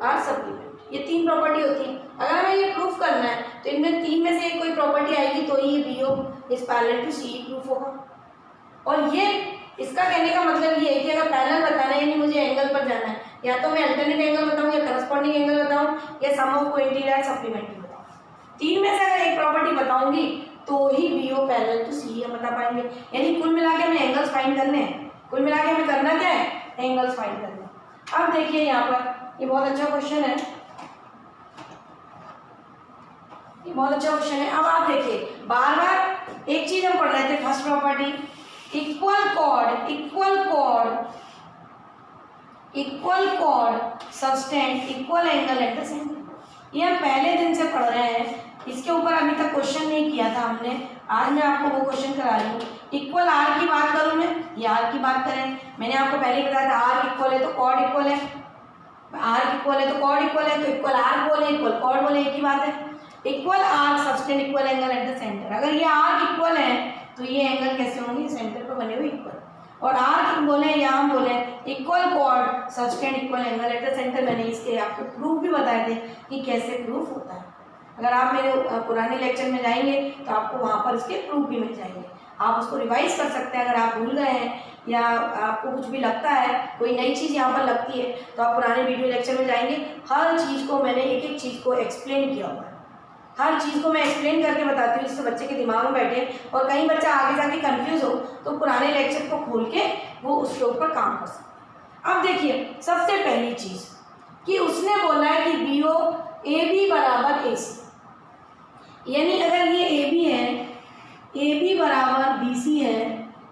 are supplementary. ये 3 प्रॉपर्टी होती है। अगर हमें ये प्रूफ करना है तो इनमें 3 में से एक कोई प्रॉपर्टी आएगी तो ये BO is parallel to CE proof होगा। और ये इसका कहने का मतलब ये है कि अगर पैरेलल बताना है यानी मुझे एंगल पर जाना है, या तो मैं अल्टरनेट एंगल बताऊं या करस्पॉन्डिंग एंगल बताऊं या सम ऑफ कोइंटीरियर सप्लीमेंट्री बताऊं। 3 में से अगर एक प्रॉपर्टी बताऊंगी तो ही BO पैरेलल टू CE हम बता पाएंगे। यानी कुल मिला के हमें एंगल्स फाइंड करने हैं, कुल मिला के हमें करना क्या है? एंगल्स फाइंड करने हैं। अब देखिए यहाँ पर ये बहुत अच्छा क्वेश्चन है, ये बहुत अच्छा क्वेश्चन है। अब आप देखिए बार बार एक चीज हम पढ़ रहे थे, first property equal chord subtend equal angle at the centre. ये हम पहले दिन से पढ़ रहे हैं, इसके ऊपर अभी तक क्वेश्चन नहीं किया था हमने। आज मैं आपको वो क्वेश्चन करा रही हूँ। इक्वल आर की बात करूँ मैं या आर की बात करें, मैंने आपको पहले ही बताया था आर इक्वल है तो कॉर्ड इक्वल है, आर इक्वल है तो कॉर्ड इक्वल है, तो इक्वल आर बोले इक्वल कॉर्ड बोले, एक ही बात है। Equal arc subtend equal angle at the centre. अगर ये आर इक्वल है तो ये एंगल कैसे होंगे? सेंटर पर बने हुए इक्वल। और आर बोले या हम बोले equal chord subtend equal angle at the centre. मैंने इसके आपको प्रूफ भी बताए थे कि कैसे प्रूफ होता है। अगर आप मेरे पुराने लेक्चर में जाएंगे तो आपको वहाँ पर इसके प्रूफ भी मिल जाएंगे, आप उसको रिवाइज कर सकते हैं। अगर आप भूल गए हैं या आपको कुछ भी लगता है, कोई नई चीज़ यहाँ पर लगती है, तो आप पुराने वीडियो लेक्चर में जाएंगे। हर चीज़ को मैंने एक एक चीज़ को एक्सप्लेन किया हुआ है, हर चीज़ को मैं एक्सप्लेन करके बताती हूँ जिससे बच्चे के दिमाग में बैठे। और कहीं बच्चा आगे जाके कंफ्यूज हो तो पुराने लेक्चर को खोल के वो उसके ऊपर काम कर सकते। अब देखिए सबसे पहली चीज़ कि उसने बोला है कि BO AB बराबर AC, यानी अगर ये AB है, AB बराबर BC है,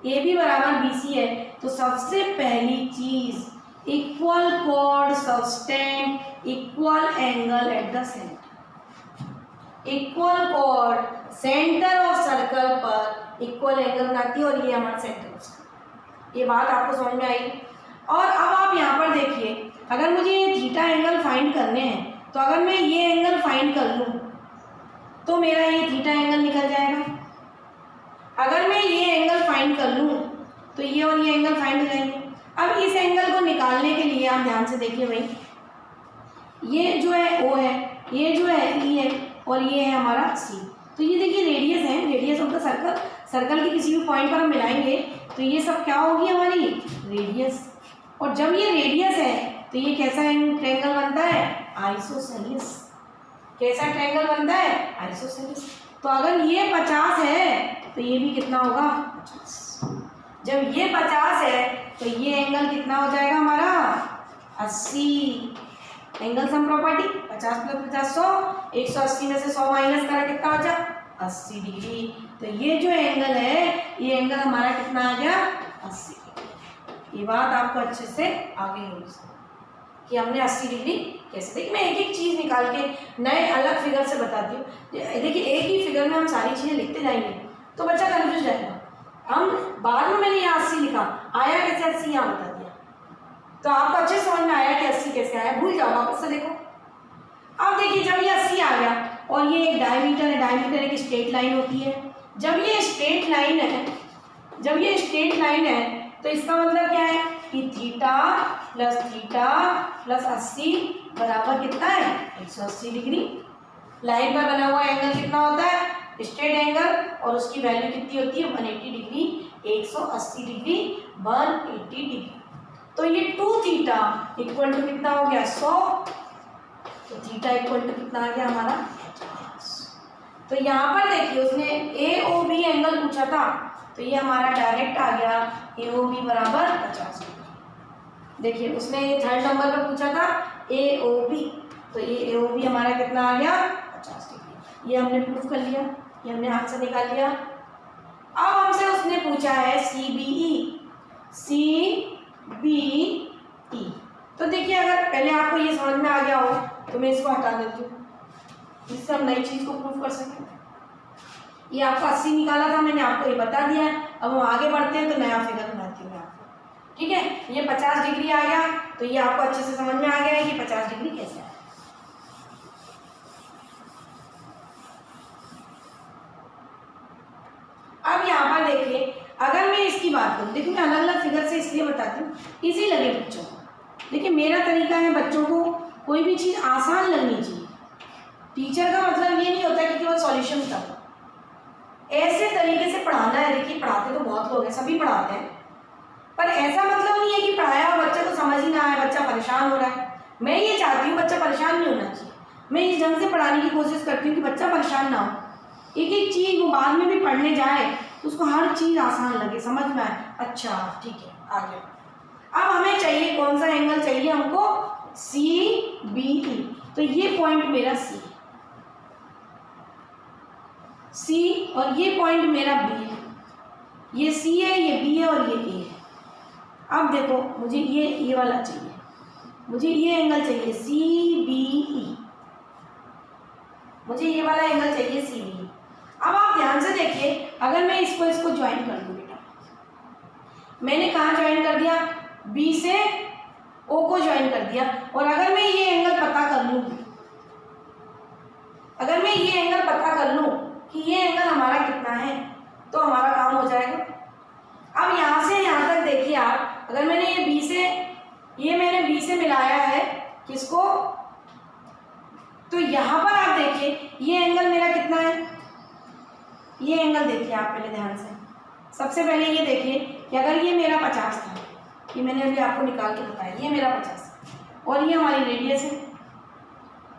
AB बराबर BC है, तो सबसे पहली चीज़ equal chord subtend equal angle at the centre. Equal chord centre of circle पर इक्वल एंगल बनाती है और ये हमारा सेंटर ऑफ सर्कल। ये बात आपको समझ में आई। और अब आप यहाँ पर देखिए, अगर मुझे ये थीटा एंगल फाइंड करने हैं तो अगर मैं ये एंगल फाइंड कर लूँ तो मेरा ये थीटा एंगल निकल जाएगा। अगर मैं ये एंगल फाइंड कर लूँ तो ये और ये एंगल फाइंड हो जाएंगे। अब इस एंगल को निकालने के लिए आप ध्यान से देखिए भाई, ये जो है O है, ये जो है E है और ये है हमारा C। तो ये देखिए रेडियस है, radius of the circle. Circle के किसी भी पॉइंट पर हम मिलाएंगे तो ये सब क्या होगी हमारी रेडियस। और जब ये रेडियस है तो ये कैसा ट्रायंगल बनता है? आइसोसेलेस। कैसा ट्रायंगल बनता है? आइसोसेलेस। तो अगर ये 50 है तो ये भी कितना होगा? 50। जब ये 50 है तो ये एंगल कितना हो जाएगा हमारा 80। एंगल सम प्रॉपर्टी 50 + 50 100, 180 में से 100 माइनस करा कितना बचा 80 डिग्री। तो ये जो एंगल है ये एंगल हमारा कितना आ गया 80 डिग्री। ये बात आपको अच्छे से आ गई होगी कि हमने 80 डिग्री कैसे। देखिए मैं एक एक चीज़ निकाल के नए अलग फिगर से बताती हूँ। देखिए एक ही फिगर में हम सारी चीज़ें लिखते जाएंगे तो बच्चा कन्फ्यूज रहेगा। हम बाद में मैंने यहाँ 80 लिखा, आया कैसे 80 यहाँ बता दिया, तो आपको अच्छे समझ में आया कि 80 कैसे आया। भूल जाओ वापस से देखो। अब देखिए जब ये 80 आ गया और ये एक डायमीटर है, डायमीटर एक स्ट्रेट लाइन होती है। जब ये स्ट्रेट लाइन है, जब ये स्ट्रेट लाइन है तो इसका मतलब क्या है कि थीटा प्लस 80 बराबर कितना है 180 डिग्री। लाइन पर बना हुआ एंगल कितना होता है स्ट्रेट एंगल, और उसकी वैल्यू कितनी होती है 180 डिग्री, 180 डिग्री 180 डिग्री। तो ये 2 थीटा इक्वल टू कितना हो गया 100, तो थीटा इक्वल टू कितना आ गया हमारा 50। तो यहाँ पर देखिए उसने AOB एंगल पूछा था तो ये हमारा डायरेक्ट आ गया AOB बराबर 50 डिग्री। देखिए उसने ये 3rd नंबर पर पूछा था AOB, तो ये AOB हमारा कितना आ गया 50 डिग्री। ये हमने प्रूफ कर लिया, ये हमने आंसर निकाल लिया। अब हमसे उसने पूछा है CBE। तो देखिए अगर पहले आपको ये समझ में आ गया हो तो मैं इसको हटा देती हूँ जिससे हम नई चीज़ को प्रूफ कर सकें। ये आपको 80 निकाला था, मैंने आपको ये बता दिया है। अब हम आगे बढ़ते हैं तो नया फिगर बनाती हूँ आपको, ठीक है। ये 50 डिग्री आ गया तो ये आपको अच्छे से समझ में आ गया है कि 50 डिग्री कैसे है। अब यहाँ पर देखिए अगर मैं इसकी बात करूँ, देखिए मैं अलग अलग फिगर से इसलिए बताती हूँ इजी लगे बच्चों को। देखिए मेरा तरीका है बच्चों को कोई भी चीज़ आसान लगनी चाहिए। टीचर का मतलब ये नहीं होता कि केवल सॉल्यूशन बताओ, ऐसे तरीके से पढ़ाना है। देखिए पढ़ाते तो बहुत लोग हैं, सभी पढ़ाते हैं, पर ऐसा मतलब नहीं है कि पढ़ाया और बच्चे को समझ ही ना आए, बच्चा परेशान हो रहा है। मैं ये चाहती हूँ बच्चा परेशान नहीं होना चाहिए। मैं इस ढंग से पढ़ाने की कोशिश करती हूँ कि बच्चा परेशान ना हो। एक एक चीज़ वो बाद में भी पढ़ने जाए उसको हर चीज़ आसान लगे, समझ में आए। अच्छा ठीक है आगे। अब हमें चाहिए कौन सा एंगल चाहिए हमको CBE। तो ये पॉइंट मेरा C और ये पॉइंट मेरा B है। ये C है, ये B है और ये A है। अब देखो मुझे ये वाला चाहिए, मुझे ये एंगल चाहिए CBE, मुझे ये वाला एंगल चाहिए CBE। अब आप ध्यान से देखिए अगर मैं इसको ज्वाइन कर दूँ बेटा, मैंने कहाँ ज्वाइन कर दिया B से O को ज्वाइन कर दिया। और अगर मैं ये एंगल पता कर लूँ, अगर मैं ये एंगल पता कर लूँ कि ये एंगल हमारा कितना है तो हमारा काम हो जाएगा। अब यहाँ से यहाँ तक देखिए आप, अगर मैंने मैंने B से मिलाया है किसको, तो यहाँ पर आप देखिए ये एंगल मेरा कितना है। ये एंगल देखिए आप पहले ध्यान से, सबसे पहले ये देखिए कि अगर ये मेरा 50 था, ये मैंने अभी आपको निकाल के बताया, ये मेरा 50 और ये हमारी रेडियस है,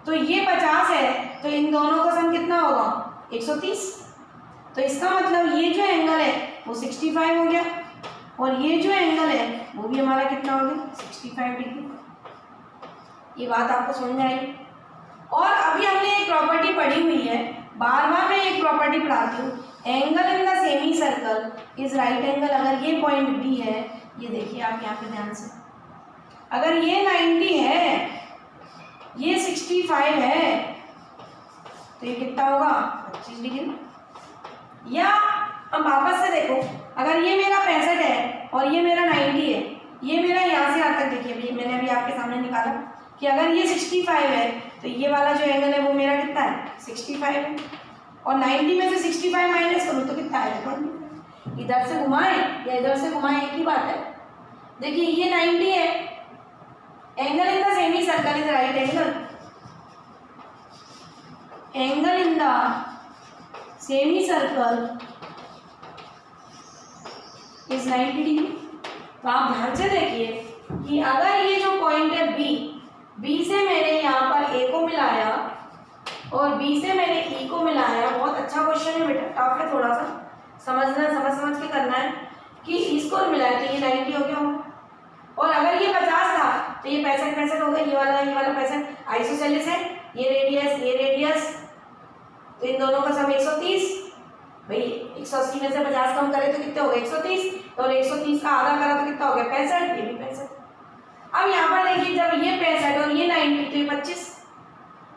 तो ये 50 है तो इन दोनों का सम कितना होगा 130। तो इसका मतलब ये जो एंगल है वो 65 हो गया और ये जो एंगल है वो भी हमारा कितना हो गया 65 डिग्री। ये बात आपको समझ में आई। और अभी हमने एक प्रॉपर्टी पढ़ी हुई है, बार बार मैं एक प्रॉपर्टी पढ़ाती हूँ, angle in the semi circle is right angle. अगर ये पॉइंट B है, ये देखिए आप यहाँ पे ध्यान से, अगर ये 90 है, ये 65 है, तो ये कितना होगा 25 डिग्री। या हम वापस से देखो, अगर ये मेरा 65 है और ये मेरा 90 है, ये मेरा यहाँ से यहाँ तक देखिए, अभी मैंने अभी आपके सामने निकाला कि अगर ये 65 है तो ये वाला जो एंगल है वो मेरा कितना है 65 है, और 90 में से 65 माइनस करूँ तो कितना है, इधर से घुमाएं या इधर से घुमाएं एक ही बात है। देखिए ये 90 है, angle in the semi circle is right angle, angle in the semi circle is 90 degree. तो आप ध्यान से देखिए कि अगर ये जो पॉइंट है B से मैंने यहाँ पर A को मिलाया और B से मैंने E को मिलाया। बहुत अच्छा क्वेश्चन है बेटा, टफ है थोड़ा सा, समझ के करना है कि इसको मिलाए तो ये 90 हो गया होगा, और अगर ये 50 था तो ये 65 हो गया, ये वाला 65 आइसोसेलेस है, ये रेडियस, तो इन दोनों का सम 130। भाई 180 में से 50 कम करे तो कितने हो गए 130, और 130 का आधा करा तो कितना हो गया 65, ये भी 65। अब यहाँ पर देखिए जब ये 65 और ये 90 तो ये 25,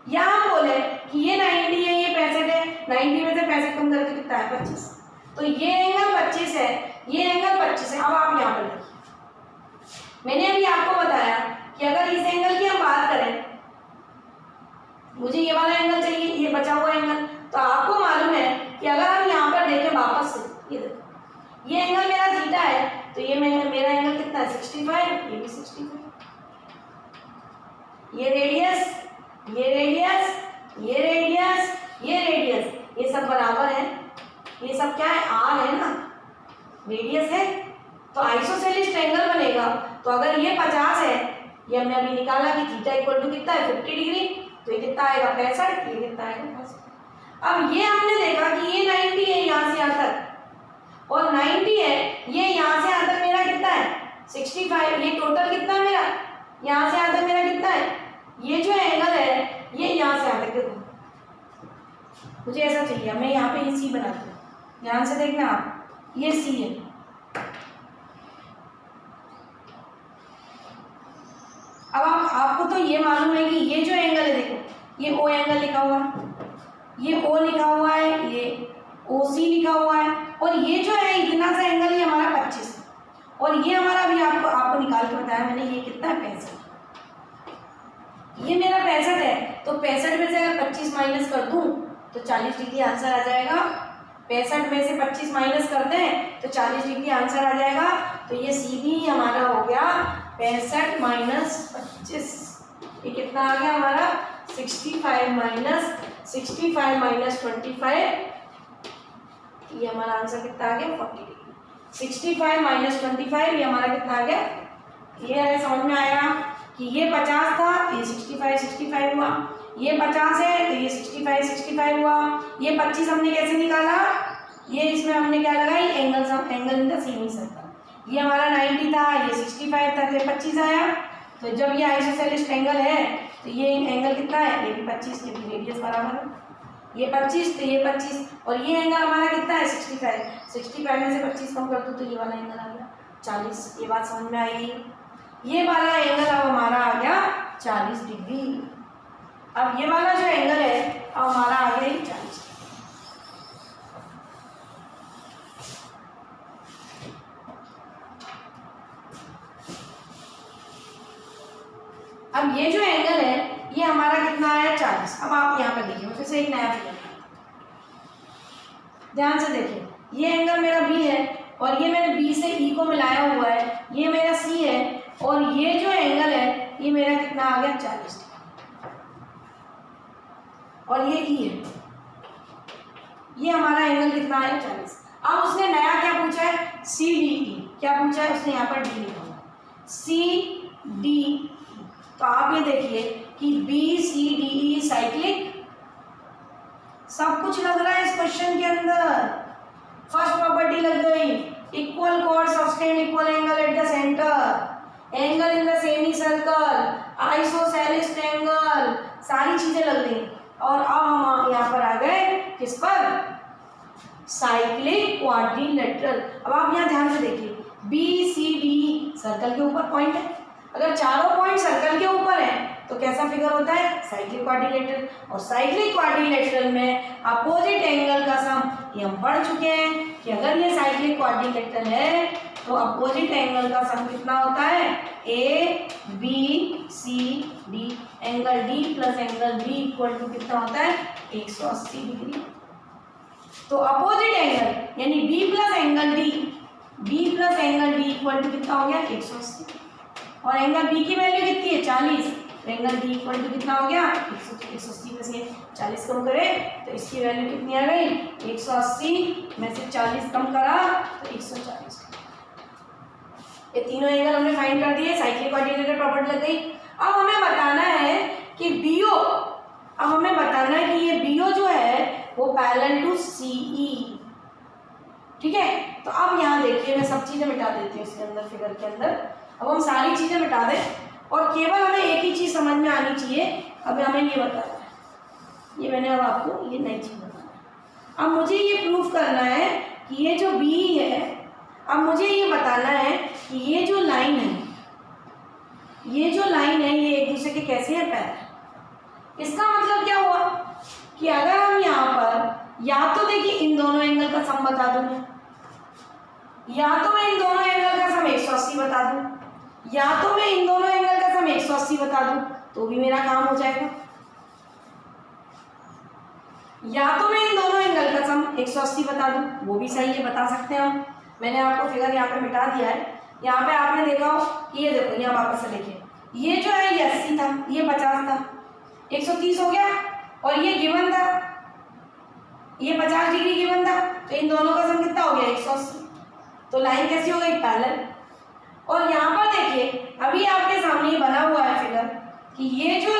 यहाँ हम बोले कि ये 90 है ये 65 है, 90 में से 65 कम करे तो कितना है 25, तो ये एंगल 25 है, ये एंगल 25 है। अब आप यहाँ पर देखिए मैंने अभी आपको बताया कि अगर इस एंगल की हम बात करें, मुझे ये वाला एंगल चाहिए, ये बचा हुआ एंगल, तो आपको मालूम है कि अगर हम यहाँ पर देखें वापस से, ये देखो ये एंगल मेरा थीटा है, तो ये मेरा एंगल कितना है 65, ये भी 65, ये रेडियस, ये रेडियस, ये रेडियस, ये रेडियस, ये सब बराबर है, ये सब क्या है आर है ना, रेडियस है, तो आइसोसेलेस ट्रायंगल बनेगा। तो अगर ये 50 है, ये हमने अभी निकाला कि थीटा इक्वल टू कितना है 50 डिग्री, तो ये कितना आएगा 65, ये कितना आएगा 65। अब ये हमने देखा कि ये 90 है यहाँ से यहाँ तक, और 90 है ये यहाँ से यहाँ तक मेरा कितना है 65, ये टोटल कितना है मेरा, यहाँ से यहाँ तक मेरा कितना है, ये जो एंगल है ये यहाँ से यहाँ तक, देखो मुझे ऐसा चाहिए, मैं यहाँ पे ये सी बनाती हूँ, ध्यान से देखना आप, ये सी है, अब आपको तो ये मालूम है कि ये जो एंगल है देखो ये ओ एंगल लिखा हुआ है, ये ओ लिखा हुआ है, ये ओ सी लिखा हुआ है, और ये जो है इतना सा एंगल ये हमारा 25, और ये हमारा अभी आपको निकाल के बताया मैंने, ये कितना है 65, ये मेरा 65 है, तो 65 में से अगर 25 माइनस कर दूं तो 40 डिग्री आंसर आ जाएगा, 65 में से 25 माइनस करते हैं तो 40 डिग्री आंसर आ जाएगा, तो ये सीधी हमारा हो गया 65 माइनस 25, ये कितना आ गया हमारा 65 माइनस 25, ये हमारा आंसर कितना आ गया 40 डिग्री। 65 माइनस 25 ये हमारा कितना आ गया, ये है समझ में आया कि ये 50 था, ये 65 हुआ, ये 50 है तो ये 65 हुआ, ये 25 हमने कैसे निकाला, ये इसमें हमने क्या लगाई angle in the semi circle, ये हमारा 90 था, ये 65 था, तो 25 आया, तो जब ये आइसोसेलेस ट्रायंगल है तो ये एंगल कितना है, ये भी 25, ये भी रेडियस बराबर है, ये 25 तो ये 25, और ये एंगल हमारा कितना है 65 में से 25 कम कर दो तो ये वाला एंगल आ गया 40, ये बात समझ में आई, ये वाला एंगल अब हमारा आ गया 40 डिग्री। अब ये वाला जो एंगल है अब हमारा आ गया 40। अब ये जो एंगल है ये हमारा कितना है 40। अब आप यहाँ पर देखिए, फिर से एक नया फिगर, ध्यान से देखिए, ये एंगल मेरा बी है और ये मैंने बी से ई को मिलाया हुआ है, ये मेरा सी है, और ये जो एंगल है ये मेरा कितना आ गया 40, और ये ई है, ये हमारा एंगल कितना है 40। अब उसने नया क्या पूछा है सी डी ई, क्या पूछा है उसने, यहाँ पर डी लिखा हुआ सी डी, तो आप ये देखिए कि B C D E cyclic, सब कुछ लग रहा है इस क्वेश्चन के अंदर, फर्स्ट प्रॉपर्टी लग गई, equal cord sustain equal angle at the centre, angle in the semi circle, isosceles triangle, सारी चीजें लग गई। और अब हम यहाँ पर आ गए किस पर, साइक्लिक क्वाड्रिलेटरल। अब आप यहाँ ध्यान से देखिए, बी सी डी सर्कल के ऊपर पॉइंट है, अगर चारों पॉइंट सर्कल के ऊपर है तो कैसा फिगर होता है साइक्लिक क्वाड्रिलेटरल, और साइक्लिक क्वाड्रिलेटरल में अपोजिट एंगल का सम, ये हम पढ़ चुके हैं कि अगर ये साइक्लिक क्वाड्रिलेटरल है तो अपोजिट एंगल का सम कितना होता है A B C D, angle D plus angle B equal to कितना होता है 180 डिग्री। तो अपोजिट एंगल यानी B plus angle D equal to कितना हो गया 180, और एंगल बी की वैल्यू कितनी है 40, तो एंगल डी इक्वल टू कितना हो गया 180 में से 40 कम करें तो इसकी वैल्यू कितनी आ गई 180 में से 40 कम करा तो 140। ये तीनों एंगल हमने फाइंड कर दिए, साइक्लिक क्वाड्रिलेटरल प्रॉपर्टी लग गई। अब हमें बताना है कि बीओ, अब हमें बताना है कि ये बीओ जो है वो पैरेलल टू सीई, ठीक है, तो अब यहाँ देखिए मैं सब चीज़ें मिटा देती हूँ इसके अंदर, फिगर के अंदर। अब हम सारी चीज़ें मिटा दें और केवल हमें एक ही चीज़ समझ में आनी चाहिए। अब हमें ये बताना है, ये मैंने अब आपको ये नई चीज़ बताना है। अब मुझे ये प्रूफ करना है कि ये जो बी है, अब मुझे ये बताना है कि ये जो लाइन है, ये जो लाइन है, ये एक दूसरे के कैसे हैं पैरेलल। इसका मतलब क्या हुआ कि अगर हम यहाँ पर या तो देखिए इन दोनों एंगल का सम बता दूँ, या तो मैं इन दोनों एंगल का सम 180 बता दूँ, या तो मैं इन दोनों एंगल का सम 180 बता दूँ, तो भी मेरा काम हो जाएगा। या तो मैं इन दोनों एंगल का सम 180 बता दूँ, वो भी सही है, बता सकते हैं हम। मैंने आपको फिगर यहाँ पे मिटा दिया है। यहाँ पे आपने देखा हो कि ये देखो, यहाँ वापस से देखिए, ये जो है ये 80 था, ये 50 था, 130 हो गया, और ये गिवन था, ये 50 डिग्री गिवन था, तो इन दोनों का सम कितना हो गया 180। तो लाइन कैसी हो गई पैरेलल। और यहाँ पर देखिए अभी आपके सामने ये बना हुआ है फिगर कि ये जो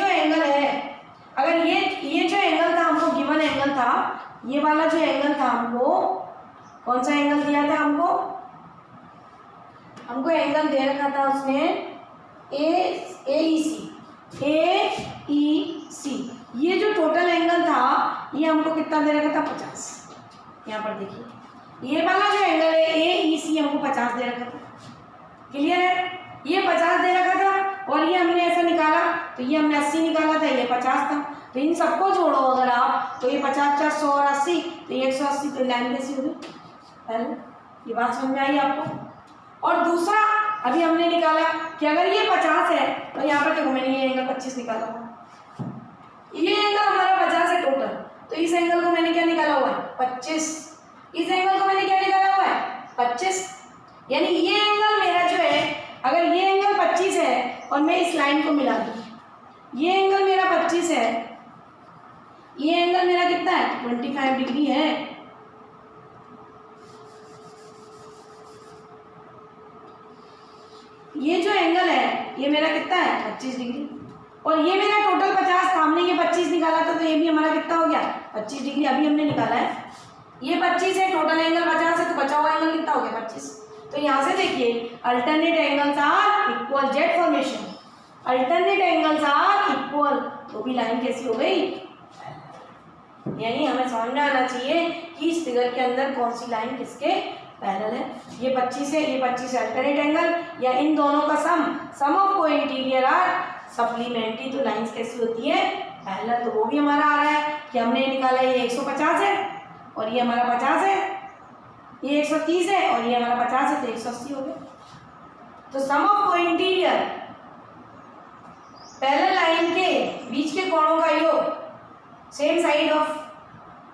एंगल है, अगर ये जो एंगल था हमको गिवन एंगल था, ये वाला जो एंगल था हमको कौन सा एंगल दिया था, हमको एंगल दे रखा था उसने AEC। ये जो टोटल एंगल था ये हमको कितना दे रखा था 50। यहाँ पर देखिए ये वाला जो एंगल है AEC हमको 50 दे रखा था, क्लियर है। ये 50 दे रखा था और ये हमने ऐसा निकाला, तो ये हमने 80 निकाला था, ये 50 था। तो इन सबको जोड़ो अगर आप, तो ये 50 50 100 और 80, तो ये 180। तो लाइन कैसी होगी पैरेलल। ये बात समझ में आई आपको। और दूसरा अभी हमने निकाला कि अगर ये 50 है तो यहाँ पर देखो मैंने ये एंगल 25 निकाला हुआ, ये एंगल हमारा 50 है टोटल, तो इस एंगल को मैंने क्या निकाला हुआ है 25, इस एंगल को मैंने क्या निकाला हुआ है 25। यानी ये एंगल मेरा जो है, अगर ये एंगल 25 है और मैं इस लाइन को मिला दूँ, ये एंगल मेरा 25 है, ये एंगल मेरा कितना है 25 डिग्री है। ये जो एंगल है ये मेरा कितना है 25 डिग्री, और ये मेरा टोटल 50 था, हमने ये 25 निकाला था, तो ये भी हमारा कितना हो गया 25 डिग्री अभी हमने निकाला है। ये 25 है, टोटल एंगल 50 है, तो बचा हुआ एंगल कितना हो गया 25। तो यहाँ से देखिए alternate angles are equal, Z formation, alternate angles are equal, तो भी लाइन कैसी हो गई। यानी हमें समझ में आना चाहिए कि इस फिगर के अंदर कौन सी लाइन किसके पैरेलल है। ये 25 है, ये 25 अल्टरनेट एंगल, या इन दोनों का सम ऑफ को इंटीरियर आर सप्लीमेंट्री, तो लाइंस कैसी होती है पैरेलल। तो वो भी हमारा आ रहा है कि हमने निकाला ये 150 है और ये हमारा 50 है, ये 130 है और ये हमारा 50 है, तो 180 हो गया। तो सम ऑफ को इंटीरियर पैरेलल लाइन के बीच के कोणों का योग, सेम साइड ऑफ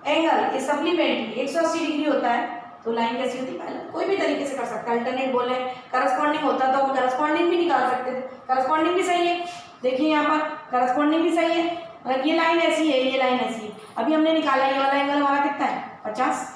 एंगल ये सप्लीमेंट्री 180 डिग्री होता है, तो लाइन कैसी होती है पैरेलल। कोई भी तरीके से कर सकता है, अल्टरनेट बोले, करस्पॉन्डिंग होता तो हम करस्पॉन्डिंग भी निकाल सकते थे, करस्पॉन्डिंग भी सही है। देखिए यहाँ पर करस्पॉन्डिंग भी सही है, अगर ये लाइन ऐसी है, ये लाइन ऐसी है, अभी हमने निकाला ये वाला एंगल हमारा कितना है 50,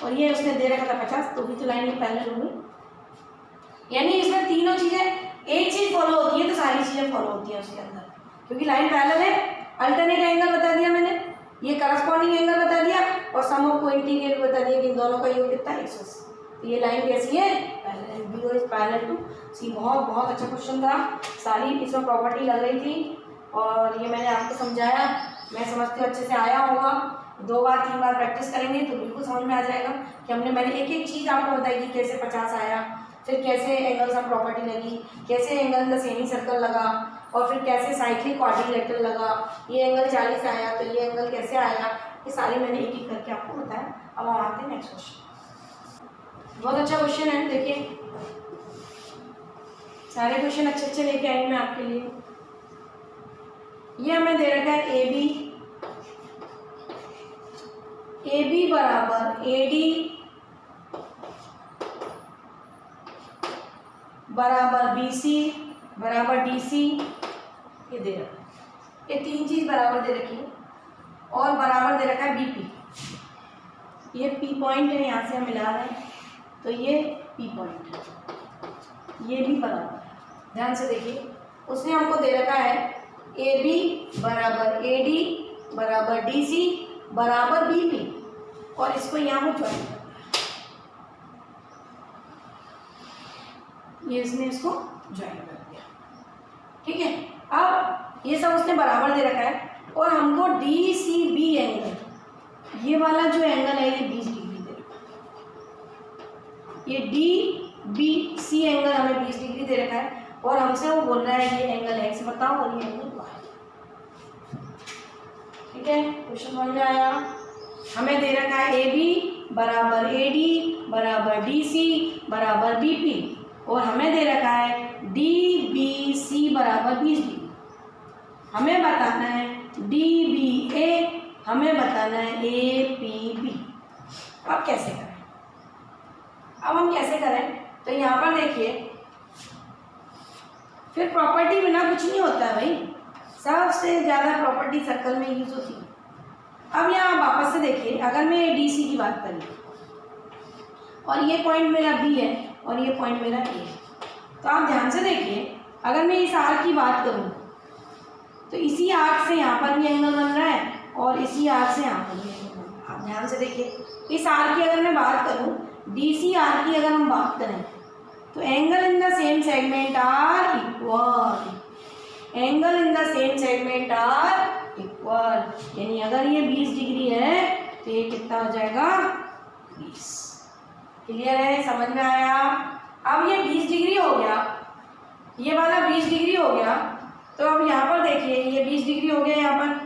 और ये उसने दे रखा था 50, तो भी तो लाइन पैरेलल होगी। यानी इसमें तीनों चीजें, एक चीज फॉलो होती है तो सारी चीजें फॉलो होती है उसके अंदर, क्योंकि लाइन पैरेलल है। अल्टरनेट एंगल बता दिया मैंने, ये करस्पॉन्डिंग एंगल बता दिया, और सम ऑफ को इंटीरियर बता दिया कि इन दोनों का योग कितना है 180। तो ये लाइन कैसी है parallel, B is parallel to C. बहुत अच्छा क्वेश्चन था, सारी इसमें प्रॉपर्टी लग रही थी, और ये मैंने आपको समझाया, मैं समझती हूँ अच्छे से आया होगा। 2 बार 3 बार प्रैक्टिस करेंगे तो बिल्कुल समझ में आ जाएगा कि मैंने एक एक चीज़ आपको बताई कि कैसे 50 आया, फिर कैसे एंगल ऑफ प्रॉपर्टी लगी, कैसे एंगल द सेमी सर्कल लगा, और फिर कैसे साइक्लिक क्वाड्रिलेटरल लगा, ये एंगल 40 आया, तो ये एंगल कैसे आया, ये सारे मैंने एक एक करके आपको बताया। अब हम आते हैं नेक्स्ट क्वेश्चन। बहुत अच्छा क्वेश्चन है, देखिए सारे क्वेश्चन अच्छे लेके आई मैं आपके लिए। ये हमें दे रखा है ए बी बराबर AD बराबर BC बराबर DC, ये दे रखा है। ये 3 चीज बराबर दे रखी है, और बराबर दे रखा है BP। ये P पॉइंट है, यहाँ से हम मिला रहे हैं, तो ये P पॉइंट है, ये भी बराबर है। ध्यान से देखिए, उसने हमको दे रखा है AB बराबर AD बराबर DC बराबर BP, और इसको यहाँ पर ज्वाइन करना है। ये इसने इसको ज्वाइन कर दिया। ठीक है, अब ये सब उसने बराबर दे रखा है और हमको डी सी बी एंगल, ये वाला जो एंगल है ये 20 डिग्री दे रखा है। ये डी बी सी एंगल हमें 20 डिग्री दे रखा है और हमसे वो बोल रहा है ये एंगल एक्स बताओ और ये एंगल वाई। ठीक है, क्वेश्चन समझ में आया। हमें दे रखा है ए बी बराबर ए डी बराबर डी सी बराबर बी पी और हमें दे रखा है डी बी सी बराबर 20 डिग्री। हमें बताना है डी बी ए, हमें बताना है ए पी बी। अब कैसे करें? अब हम कैसे करें तो यहाँ पर देखिए, फिर प्रॉपर्टी बिना कुछ नहीं होता है भाई, सबसे ज़्यादा प्रॉपर्टी सर्कल में यूज होती है। अब यहाँ वापस से देखिए, अगर मैं डी सी की बात करूँ और ये पॉइंट मेरा बी है और ये पॉइंट मेरा ए है, तो आप ध्यान से देखिए, अगर मैं इस आर्क की बात करूँ तो इसी आर्क से यहाँ पर भी एंगल बन रहा है और इसी आर्क से यहाँ पर भी एंगल बन रहा है। आप ध्यान से देखिए, इस आर्क की अगर मैं बात करूँ, डी सी आर्क की अगर हम बात करें तो angle in the same segment are equal, angle in the same segment are equal, यानी अगर ये 20 डिग्री है तो ये कितना हो जाएगा 20। क्लियर है, समझ में आया। अब ये 20 डिग्री हो गया, ये वाला 20 डिग्री हो गया, तो अब यहाँ पर देखिए ये 20 डिग्री हो गया यहाँ पर।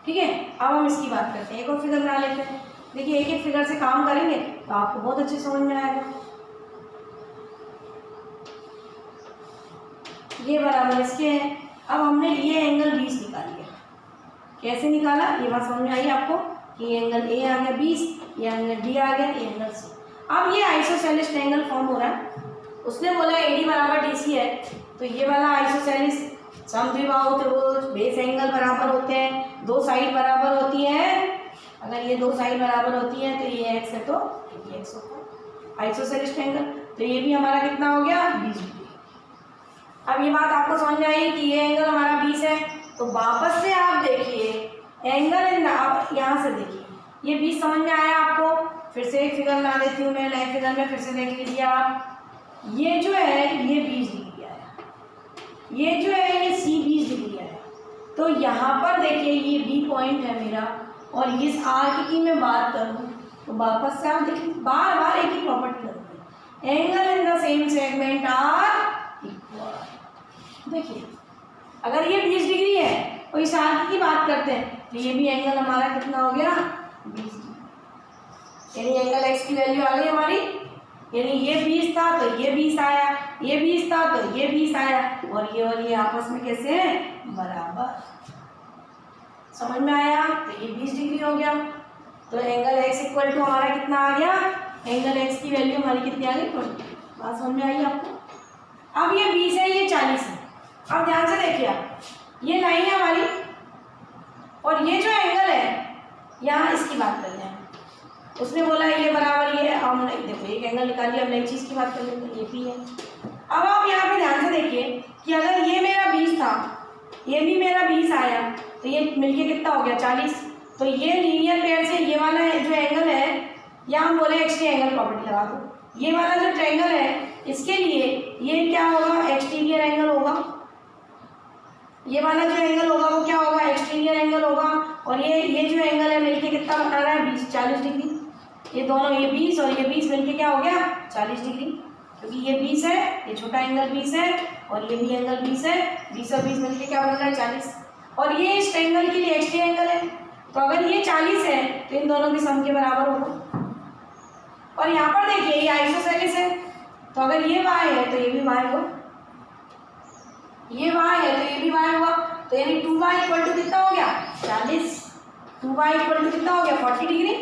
ठीक है, अब हम इसकी बात करते हैं, एक और फिगर बना लेते हैं। देखिए एक एक फिगर से काम करेंगे तो आपको बहुत अच्छे समझ में आएगा। ये बराबर इसके है। अब हमने ये एंगल 20 निकाल लिया। कैसे निकाला ये बात समझ में आई आपको कि ये एंगल ए आ गया 20, ये एंगल डी आ गया, ये एंगल सी। अब ये आइसोसेलेस एंगल फॉर्म हो रहा है। उसने बोला एडी बराबर डी सी है, तो ये वाला आइसोसेलेस समद्विबाहु त्रिभुज बेस एंगल बराबर होते हैं, दो साइड बराबर होती है। अगर ये दो साइड बराबर होती है तो ये एक्स है तो ये एक्स होता है आइसोसेलेस एंगल। तो ये भी हमारा कितना हो गया 20 डिग्री। अब ये बात आपको समझ में आई कि ये एंगल हमारा 20 है। तो वापस से आप देखिए एंगल इन, आप यहाँ से देखिए ये 20 समझ में आया आपको। फिर से एक फिगर बना देती हूँ मैं, नए फिगर में फिर से देख लीजिए आप। ये जो है ये 20 डिग्री आया, ये जो है ये सी 20 डिग्री आया। तो यहाँ पर देखिए ये बी पॉइंट है मेरा और इस आर्क की मैं बात करूँ तो वापस से आप देखिए बार बार एक ही प्रॉपर्टी लगती है, angle in the same segment are equal. देखिए अगर ये 20 डिग्री है और इस आर्क की बात करते हैं तो ये भी एंगल हमारा कितना हो गया 20 डिग्री, यानी एंगल एक्स की वैल्यू आ गई हमारी। यानी ये 20 था तो ये 20 आया, ये 20 था तो ये 20 आया और ये आपस में कैसे हैं बराबर। समझ में आया। तो ये 20 डिग्री हो गया। तो एंगल एक्स इक्वल टू हमारा कितना आ गया, एंगल एक्स की वैल्यू हमारी कितनी आ गई 20। बात समझ में आई आपको। अब ये 20 है, ये 40 है। अब ध्यान से देखिए आप, ये लाइन है हमारी और ये जो एंगल है यहाँ इसकी बात कर रहे हैं। उसने बोला ये बराबर ये, हम नहीं देखो एक एंगल निकाल लिया। अब नई चीज़ की बात कर लेते हैं, ये भी है। अब आप यहाँ पे ध्यान से देखिए कि अगर ये मेरा 20 था, ये भी मेरा 20 आया तो ये मिलके कितना हो गया 40। तो ये लीनियर पेयर से ये वाला जो एंगल है, या हम बोले एक्सटीरियर एंगल प्रॉपर्टी लगा दो, ये वाला जो ट्रायंगल है इसके लिए ये क्या होगा एक्सटीरियर एंगल होगा। ये वाला जो एंगल होगा वो क्या होगा एक्सटीरियर एंगल होगा। और ये जो एंगल है मिलके कितना बता रहा है 40 डिग्री। ये दोनों ये 20 और ये 20 मिलके क्या हो गया 40 डिग्री, क्योंकि ये 20 है, ये छोटा एंगल 20 है और ये भी एंगल 20 है। 20 और 20 मिलके क्या बन रहा है 40। और ये इस ट्रायंगल के लिए एक्सटीरियर एंगल है, तो अगर ये 40 है तो इन दोनों के सम के बराबर होगा। और यहाँ पर देखिए ये आइसोसेलेस है, तो अगर ये y है तो ये भी y होगा, ये y है तो ये भी y होगा। तो यानी 2y इक्वल टू कितना हो गया 40, 2y इक्वल टू कितना हो गया 40 डिग्री,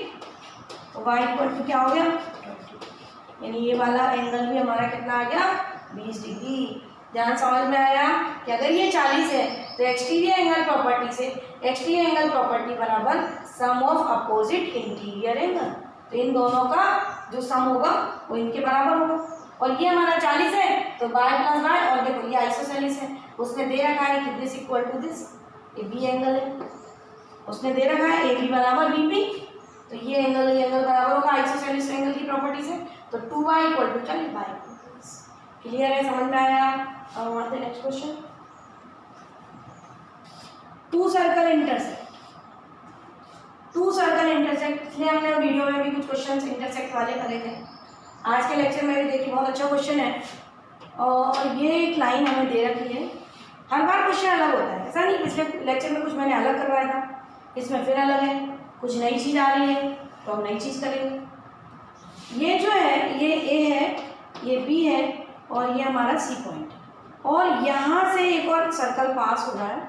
तो y इक्वल टू क्या हो गया 20। यानी ये वाला एंगल भी हमारा कितना आ गया 20 डिग्री। ध्यान समझ में आया कि अगर ये 40 है तो एक्सटीरियर एंगल प्रॉपर्टी से एक्सटीरियर एंगल प्रॉपर्टी बराबर सम ऑफ अपोजिट इंटीरियर एंगल। तो इन दोनों का जो सम होगा वो इनके बराबर होगा। और ये हमारा 40 है तो y प्लस y, और देखो ये आइसोसेलेस है, उसने दे रखा है कि दिस इक्वल टू दिस, ये बी एंगल है, उसने दे रखा है ए बी बराबर बी पी, तो ये एंगल बराबर होगा आइसोसेलेस एंगल की प्रॉपर्टी से। तो 2y इक्वल टू चलिए y क्लियर है, समझ में आया। अब बढ़ते next question. Two circle intersect, two circle intersect, इसलिए हमने वीडियो में भी कुछ क्वेश्चंस इंटरसेक्ट वाले करे थे। आज के लेक्चर में भी देखिए बहुत अच्छा क्वेश्चन है, और ये एक लाइन हमें दे रखी है। हर बार क्वेश्चन अलग होता है, ऐसा नहीं पिछले लेक्चर में कुछ मैंने अलग करवाया था, इसमें फिर अलग है, कुछ नई चीज़ आ रही है तो हम नई चीज़ करेंगे। ये जो है ये ए है, ये बी है, और ये हमारा सी पॉइंट, और यहाँ से एक और सर्कल पास हो रहा है,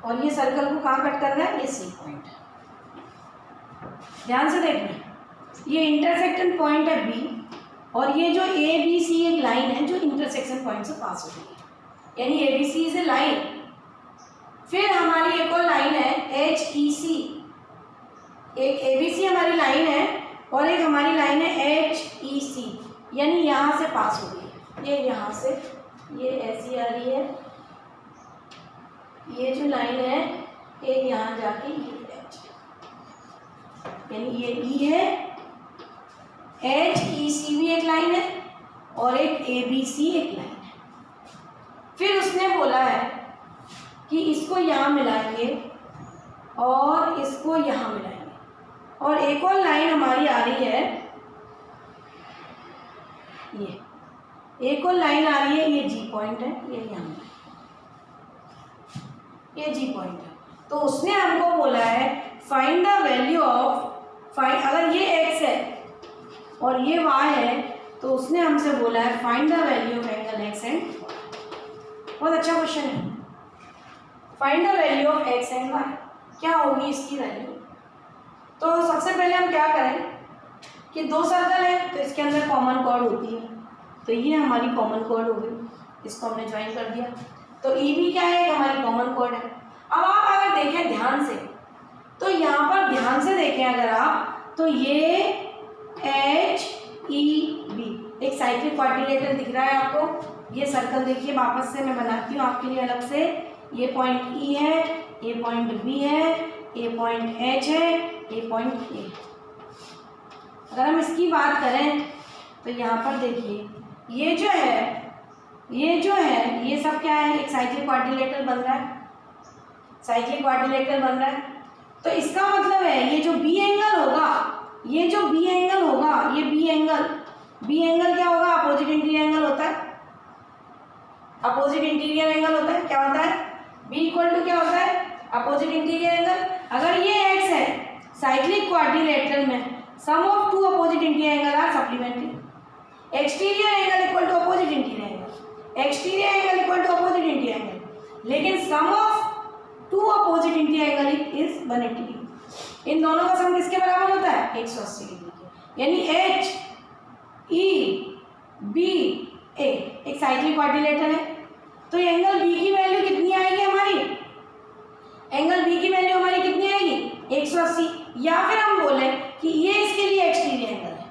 और ये सर्कल को कहाँ कट कर रहा है, ये सी पॉइंट। ध्यान से देखना, ये इंटरसेक्शन पॉइंट है बी, और ये जो ए बी सी एक लाइन है जो इंटरसेक्शन पॉइंट से पास हो रही है, यानी A B C is a line. फिर हमारी एक और लाइन है एच ई सी, एक ए बी सी हमारी लाइन है और एक हमारी लाइन है एच ई सी, यानी यहाँ से पास हो रही है, ये यहाँ से ये ऐसी आ रही है, ये जो लाइन है एक यहाँ जाके ये एच, यानी ये ई है, एच ई सी भी एक लाइन है और एक ए बी सी एक लाइन है। फिर उसने बोला है कि इसको यहाँ मिलाएंगे और इसको यहाँ मिलाएंगे, और एक और लाइन हमारी आ रही है, ये एक और लाइन आ रही है, ये जी पॉइंट है, ये यहाँ ये जी पॉइंट है। तो उसने हमको बोला है find the value of find, अगर ये एक्स है और ये वाई है तो उसने हमसे बोला है find the value of angle x and, बहुत अच्छा क्वेश्चन है। Find the value of x and y, क्या होगी इसकी वैल्यू। तो सबसे पहले हम क्या करें कि दो सर्कल है तो इसके अंदर कॉमन कॉर्ड होती है, तो ये हमारी कॉमन कॉर्ड हो गई, इसको हमने ज्वाइन कर दिया, तो ई भी क्या है, हमारी कॉमन कॉर्ड है। अब आप अगर देखें ध्यान से, तो यहाँ पर ध्यान से देखें अगर आप, तो ये एच ई बी एक साइक्लिक क्वाड्रिलेटरल दिख रहा है आपको। ये सर्कल देखिए, वापस से मैं बनाती हूँ आपके लिए अलग से। ये पॉइंट ई है, ये पॉइंट बी है, ये पॉइंट एच है, ये पॉइंट ए। अगर हम इसकी बात करें तो यहाँ पर देखिए ये जो है ये सब क्या है, एक साइक्लिक क्वाड्रिलेटरल बन रहा है, साइक्लिक क्वाड्रिलेटरल बन रहा है। तो इसका मतलब है ये जो बी एंगल होगा, ये जो बी एंगल होगा, ये बी एंगल क्या होगा, अपोजिट इंटीरियर एंगल होता है, अपोजिट इंटीरियर एंगल होता है। क्या होता है, बी इक्वल टू क्या होता है, अपोजिट इंटीरियर एंगल। अगर ये एक्स है साइक्लिक क्वाड्रिलेटरल में, sum of two opposite interior angle are supplementary. Exterior angle equal to opposite interior angle, exterior angle equal to opposite interior angle, लेकिन sum of two opposite interior angle is 180 degree. इन दोनों का सम किसके बराबर होता है, 180 degree के। यानी एच ई बी ए एक साइक्लिक क्वाड्रिलेटरल है, तो एंगल बी की वैल्यू कितनी आएगी हमारी, एंगल बी की वैल्यू हमारी कितनी आएगी, 180। या फिर हम बोले कि ये इसके लिए एक्सटीरियर एंगल है,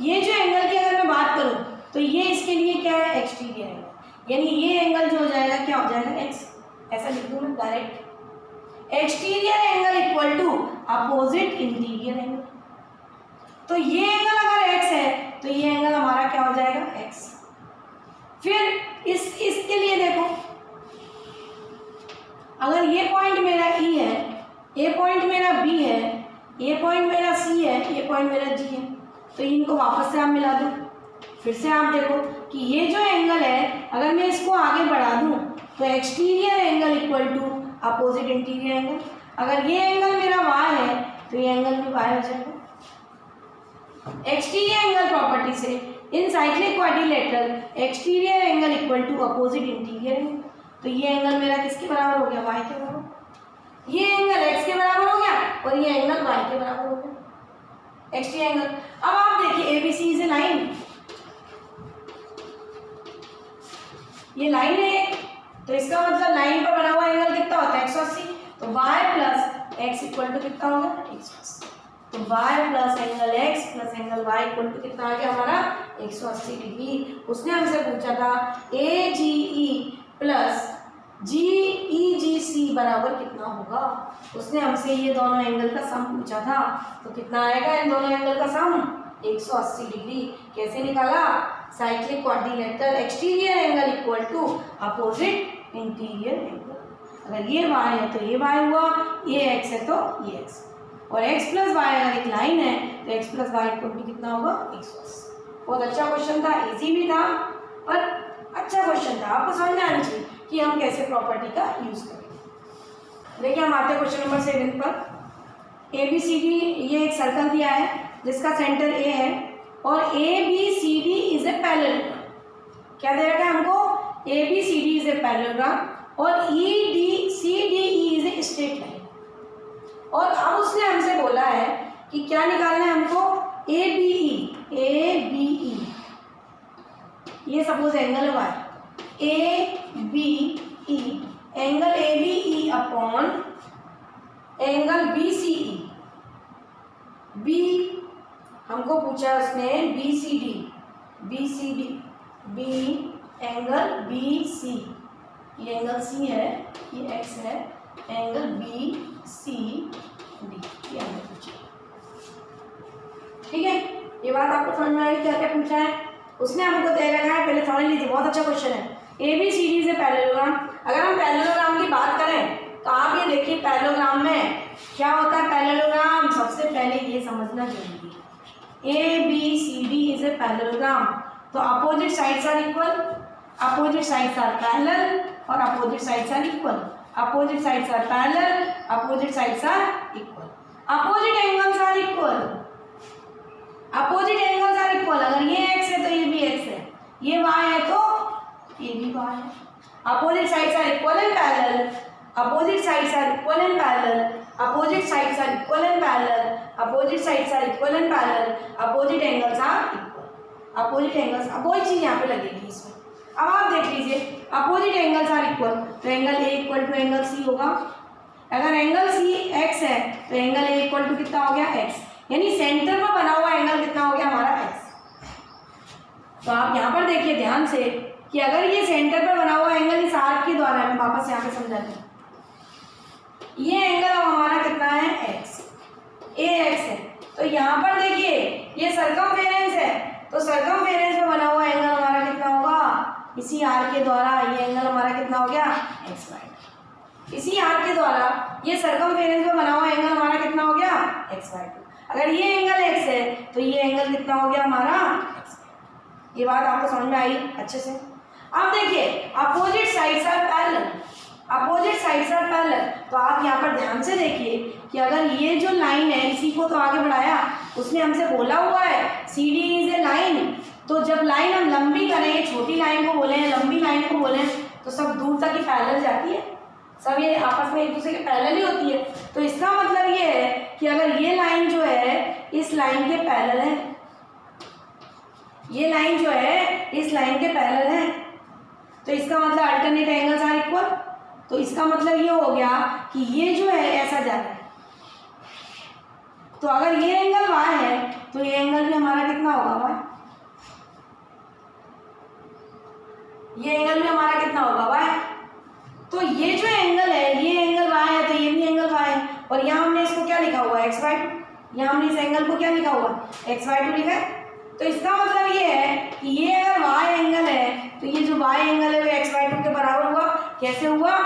ये जो एंगल की अगर मैं बात करूं तो ये इसके लिए क्या है, एक्सटीरियर एंगल, यानी ये एंगल जो हो जाएगा क्या हो जाएगा, एक्स। ऐसा लिख दूं मैं direct, exterior angle equal to opposite interior angle. तो ये एंगल अगर एक्स है तो ये एंगल हमारा क्या हो जाएगा, एक्स। फिर इसके लिए देखो, अगर ये पॉइंट मेरा ई है, ये पॉइंट मेरा बी है, ये पॉइंट मेरा सी है, ये पॉइंट मेरा जी है, तो इनको वापस से आप मिला दो। फिर से आप देखो कि ये जो एंगल है, अगर मैं इसको आगे बढ़ा दूं तो exterior angle equal to opposite interior angle. अगर ये एंगल मेरा वाई है तो ये एंगल भी वाई हो जाएगा। एक्सटीरियर एंगल प्रॉपर्टी से in cyclic quadrilateral exterior angle equal to opposite interior angle, तो ये एंगल मेरा किसके बराबर हो गया, वाई के बराबर। ये एंगल एक्स के बराबर हो गया और ये एंगल वाई के बराबर हो गया, एक्सटीरियर एंगल। अब आप देखिए एबीसी इज ए लाइन, ये लाइन है, तो इसका मतलब लाइन पर बना हुआ एंगल कितना होता है, 180। तो y plus x equal to कितना होगा, 180। तो y plus angle x plus angle y equal to कितना आ गया हमारा, 180 डिग्री। उसने हमसे पूछा था AGE प्लस GEGC बराबर कितना होगा। उसने हमसे ये दोनों एंगल का सम पूछा था, तो कितना आएगा इन दोनों एंगल का सम? 180 डिग्री। कैसे निकाला? Cyclic quadrilateral exterior angle equal to opposite interior angle. अगर ये y है तो ये y हुआ, ये x है तो ये x, और x प्लस वाई अगर एक लाइन है तो x plus y equal to कितना होगा? 180। बहुत अच्छा क्वेश्चन था, इजी भी था पर अच्छा क्वेश्चन था। आपको समझ में आनी चाहिए कि हम कैसे प्रॉपर्टी का यूज करें। देखिए हम आते हैं क्वेश्चन नंबर 7 पर। ए बी सी डी, ये एक सर्कल दिया है जिसका सेंटर ए है और A B C D is a parallelogram. क्या दे रखा है हमको? A B C D is a parallelogram और E D C D E is a straight line. और अब उसने हमसे बोला है कि क्या निकालना है हमको? A B E. A B ई ये सपोज एंगल हुआ है, A B E, angle A B E upon angle B C E. B हमको पूछा उसने B C D, B C D, B angle B C, ये एंगल सी है, ये x है, एंगल बी सी डी, ये हमने पूछा। ठीक है, ये बात आपको समझ में आई क्या क्या पूछा है उसने हमको दे रखा है। पहले समझ लीजिए, बहुत अच्छा क्वेश्चन है। ए बी सी डी से पैरेललोग्राम। अगर हम पैरेललोग्राम की बात करें तो आप ये देखिए पैरेललोग्राम में क्या होता है। पैरेललोग्राम सबसे पहले ये समझना जरूरी है, A B C D is a parallelogram, तो opposite sides are equal, opposite sides are parallel और opposite sides are equal, opposite sides are parallel, opposite sides are equal, opposite angles are equal, opposite angles are equal. अगर ये x है तो ये भी x है, ये y है तो ये भी y है। Opposite sides are equal and parallel, opposite sides are equal and parallel, opposite sides are equal and parallel, opposite sides are equal and parallel, opposite angles are equal. Opposite angles, अब वही चीज यहाँ पे लगेगी इसमें। अब आप देख लीजिए, अपोजिट एंगल्स आर इक्वल तो angle A equal to angle C होगा। अगर एंगल सी x है तो एंगल ए इक्वल टू कितना हो गया? x, यानी सेंटर में बना हुआ एंगल कितना हो गया हमारा? x। तो आप यहाँ पर देखिए ध्यान से कि अगर ये सेंटर पर बना हुआ एंगल इस आर्क के द्वारा, मैं वापस यहाँ पे समझाती हूँ, ये एंगल अब हमारा कितना है? x, ए एक्स है। तो यहाँ पर देखिए ये सरकमफेरेंस है, तो सरकमफेरेंस में बना हुआ एंगल हमारा कितना होगा? इसी आर्क के द्वारा ये एंगल हमारा कितना हो गया? x y। इसी आर्क के द्वारा ये सरकमफेरेंस में बना हुआ एंगल हमारा कितना हो गया? x y। अगर ये एंगल x है तो ये एंगल कितना हो गया हमारा? x। ये बात आपको समझ में आई अच्छे से? अब देखिए opposite sides are parallel, opposite sides are parallel, तो आप यहाँ पर ध्यान से देखिए कि अगर ये जो लाइन है इसी को तो आगे बढ़ाया, उसने हमसे बोला हुआ है C D is a line, तो जब लाइन हम लंबी करें, ये छोटी लाइन को बोले, लंबी लाइन को बोले, तो सब दूर तक ही पैरेलल जाती है, सब ये आपस में एक दूसरे के पैरेलल ही होती है। तो इसका मतलब ये है कि अगर ये लाइन जो है इस लाइन के पैरेलल है, ये लाइन जो है इस लाइन के पैरेलल है, तो इसका मतलब अल्टरनेट एंगल्स आर इक्वल। तो इसका मतलब ये हो गया कि ये जो है ऐसा जा रहा है, तो अगर ये एंगल y है तो ये एंगल भी हमारा कितना होगा? y। ये एंगल भी हमारा कितना होगा? y। तो ये जो एंगल है ये एंगल y है तो ये भी एंगल y है, और यहाँ हमने इसको क्या लिखा हुआ है? xy2। यहाँ हमने इस एंगल को क्या लिखा हुआ? xy2 लिखा है। तो इसका मतलब ये है कि ये अगर y एंगल है तो ये जो y एंगल है वो xy2 के बराबर हुआ। कैसे हुआ?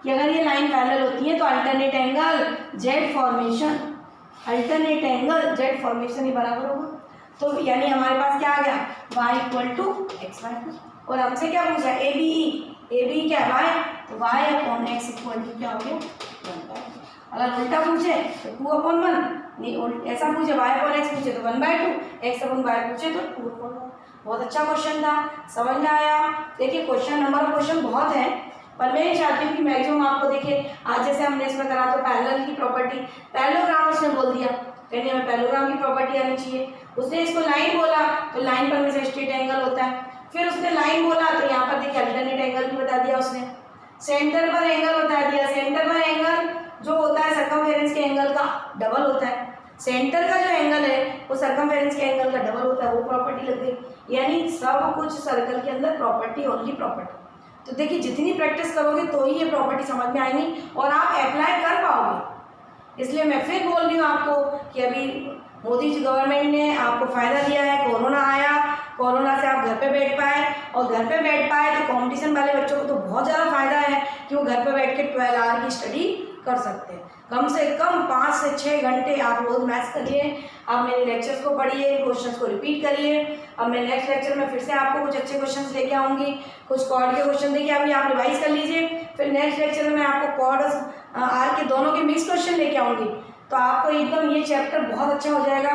कि अगर ये लाइन पैरेलल होती है तो alternate angle z formation, alternate angle z formation ही बराबर होगा। तो यानी हमारे पास क्या आ गया? y equal to xy2। और हमसे क्या पूछा? ए बी ई क्या है? y, तो y upon x equal to क्या हो गया? 1/2। अगर उल्टा पूछे तो 2/1, नहीं ऐसा पूछे y अपॉन x पूछे तो 1/2, x अपॉन y पूछे तो 2/1। बहुत अच्छा क्वेश्चन था, समझ में आया? देखिए क्वेश्चन नंबर ऑफ क्वेश्चन बहुत है, पर मैं ये चाहती हूँ कि मैक्सिमम आपको देखिए, आज जैसे हमने इसमें करा तो पैरेलल की प्रॉपर्टी, पैरेललोग्राम उसने बोल दिया, कहने हमें पैरेललोग्राम की प्रॉपर्टी आनी चाहिए। उसने इसको लाइन बोला तो लाइन पर में से स्ट्रेट एंगल होता है, फिर उसने लाइन बोला तो यहाँ पर देखिए अल्टरनेट एंगल भी बता दिया उसने, सेंटर पर एंगल बता दिया। सेंटर पर एंगल जो होता है सर्कमफेरेंस के एंगल का डबल होता है, सेंटर का जो एंगल है वो सर्कमफेरेंस के एंगल का डबल होता है, वो प्रॉपर्टी लग गई। यानी सब कुछ सर्कल के अंदर प्रॉपर्टी, ओनली प्रॉपर्टी। तो देखिए जितनी प्रैक्टिस करोगे तो ही ये प्रॉपर्टी समझ में आएंगी और आप अप्लाई कर पाओगे। इसलिए मैं फिर बोल रही हूँ आपको कि अभी मोदी जी गवर्नमेंट ने आपको फ़ायदा दिया है, कोरोना आया, कोरोना से आप घर पे बैठ पाए, और घर पे बैठ पाए तो कंपटीशन वाले बच्चों को तो बहुत ज़्यादा फ़ायदा है कि वो घर पे बैठ के 12 आवर की स्टडी कर सकते हैं। कम से कम 5 से 6 घंटे आप रोज़ मैथ्स करिए, आप मेरे लेक्चर्स को पढ़िए, क्वेश्चंस को रिपीट करिए। अब मैं नेक्स्ट लेक्चर में फिर से आपको कुछ अच्छे क्वेश्चंस लेके आऊँगी, कुछ कॉर्ड के क्वेश्चन देखिए अभी आप रिवाइज कर लीजिए, फिर नेक्स्ट लेक्चर में मैं आपको कॉर्ड और आर के दोनों के मिक्स क्वेश्चन लेके आऊँगी, तो आपको एकदम ये चैप्टर बहुत अच्छा हो जाएगा।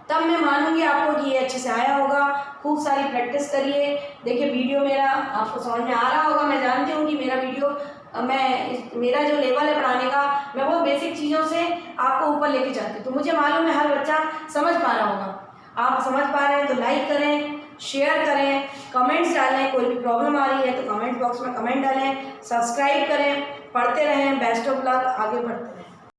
तब मैं मानूंगी आपको कि ये अच्छे से आया होगा। खूब सारी प्रैक्टिस करिए। देखिए वीडियो मेरा आपको समझ में आ रहा होगा, मैं जानती हूँ कि मेरा वीडियो मेरा जो लेवल है पढ़ाने का, मैं वो बेसिक चीज़ों से आपको ऊपर लेके जाती हूँ, तो मुझे मालूम है हर बच्चा समझ पा रहा होगा। आप समझ पा रहे हैं तो लाइक करें, शेयर करें, कमेंट्स डालें, कोई भी प्रॉब्लम आ रही है तो कमेंट बॉक्स में कमेंट डालें, सब्सक्राइब करें, पढ़ते रहें। बेस्ट ऑफ लक, आगे बढ़ते रहें।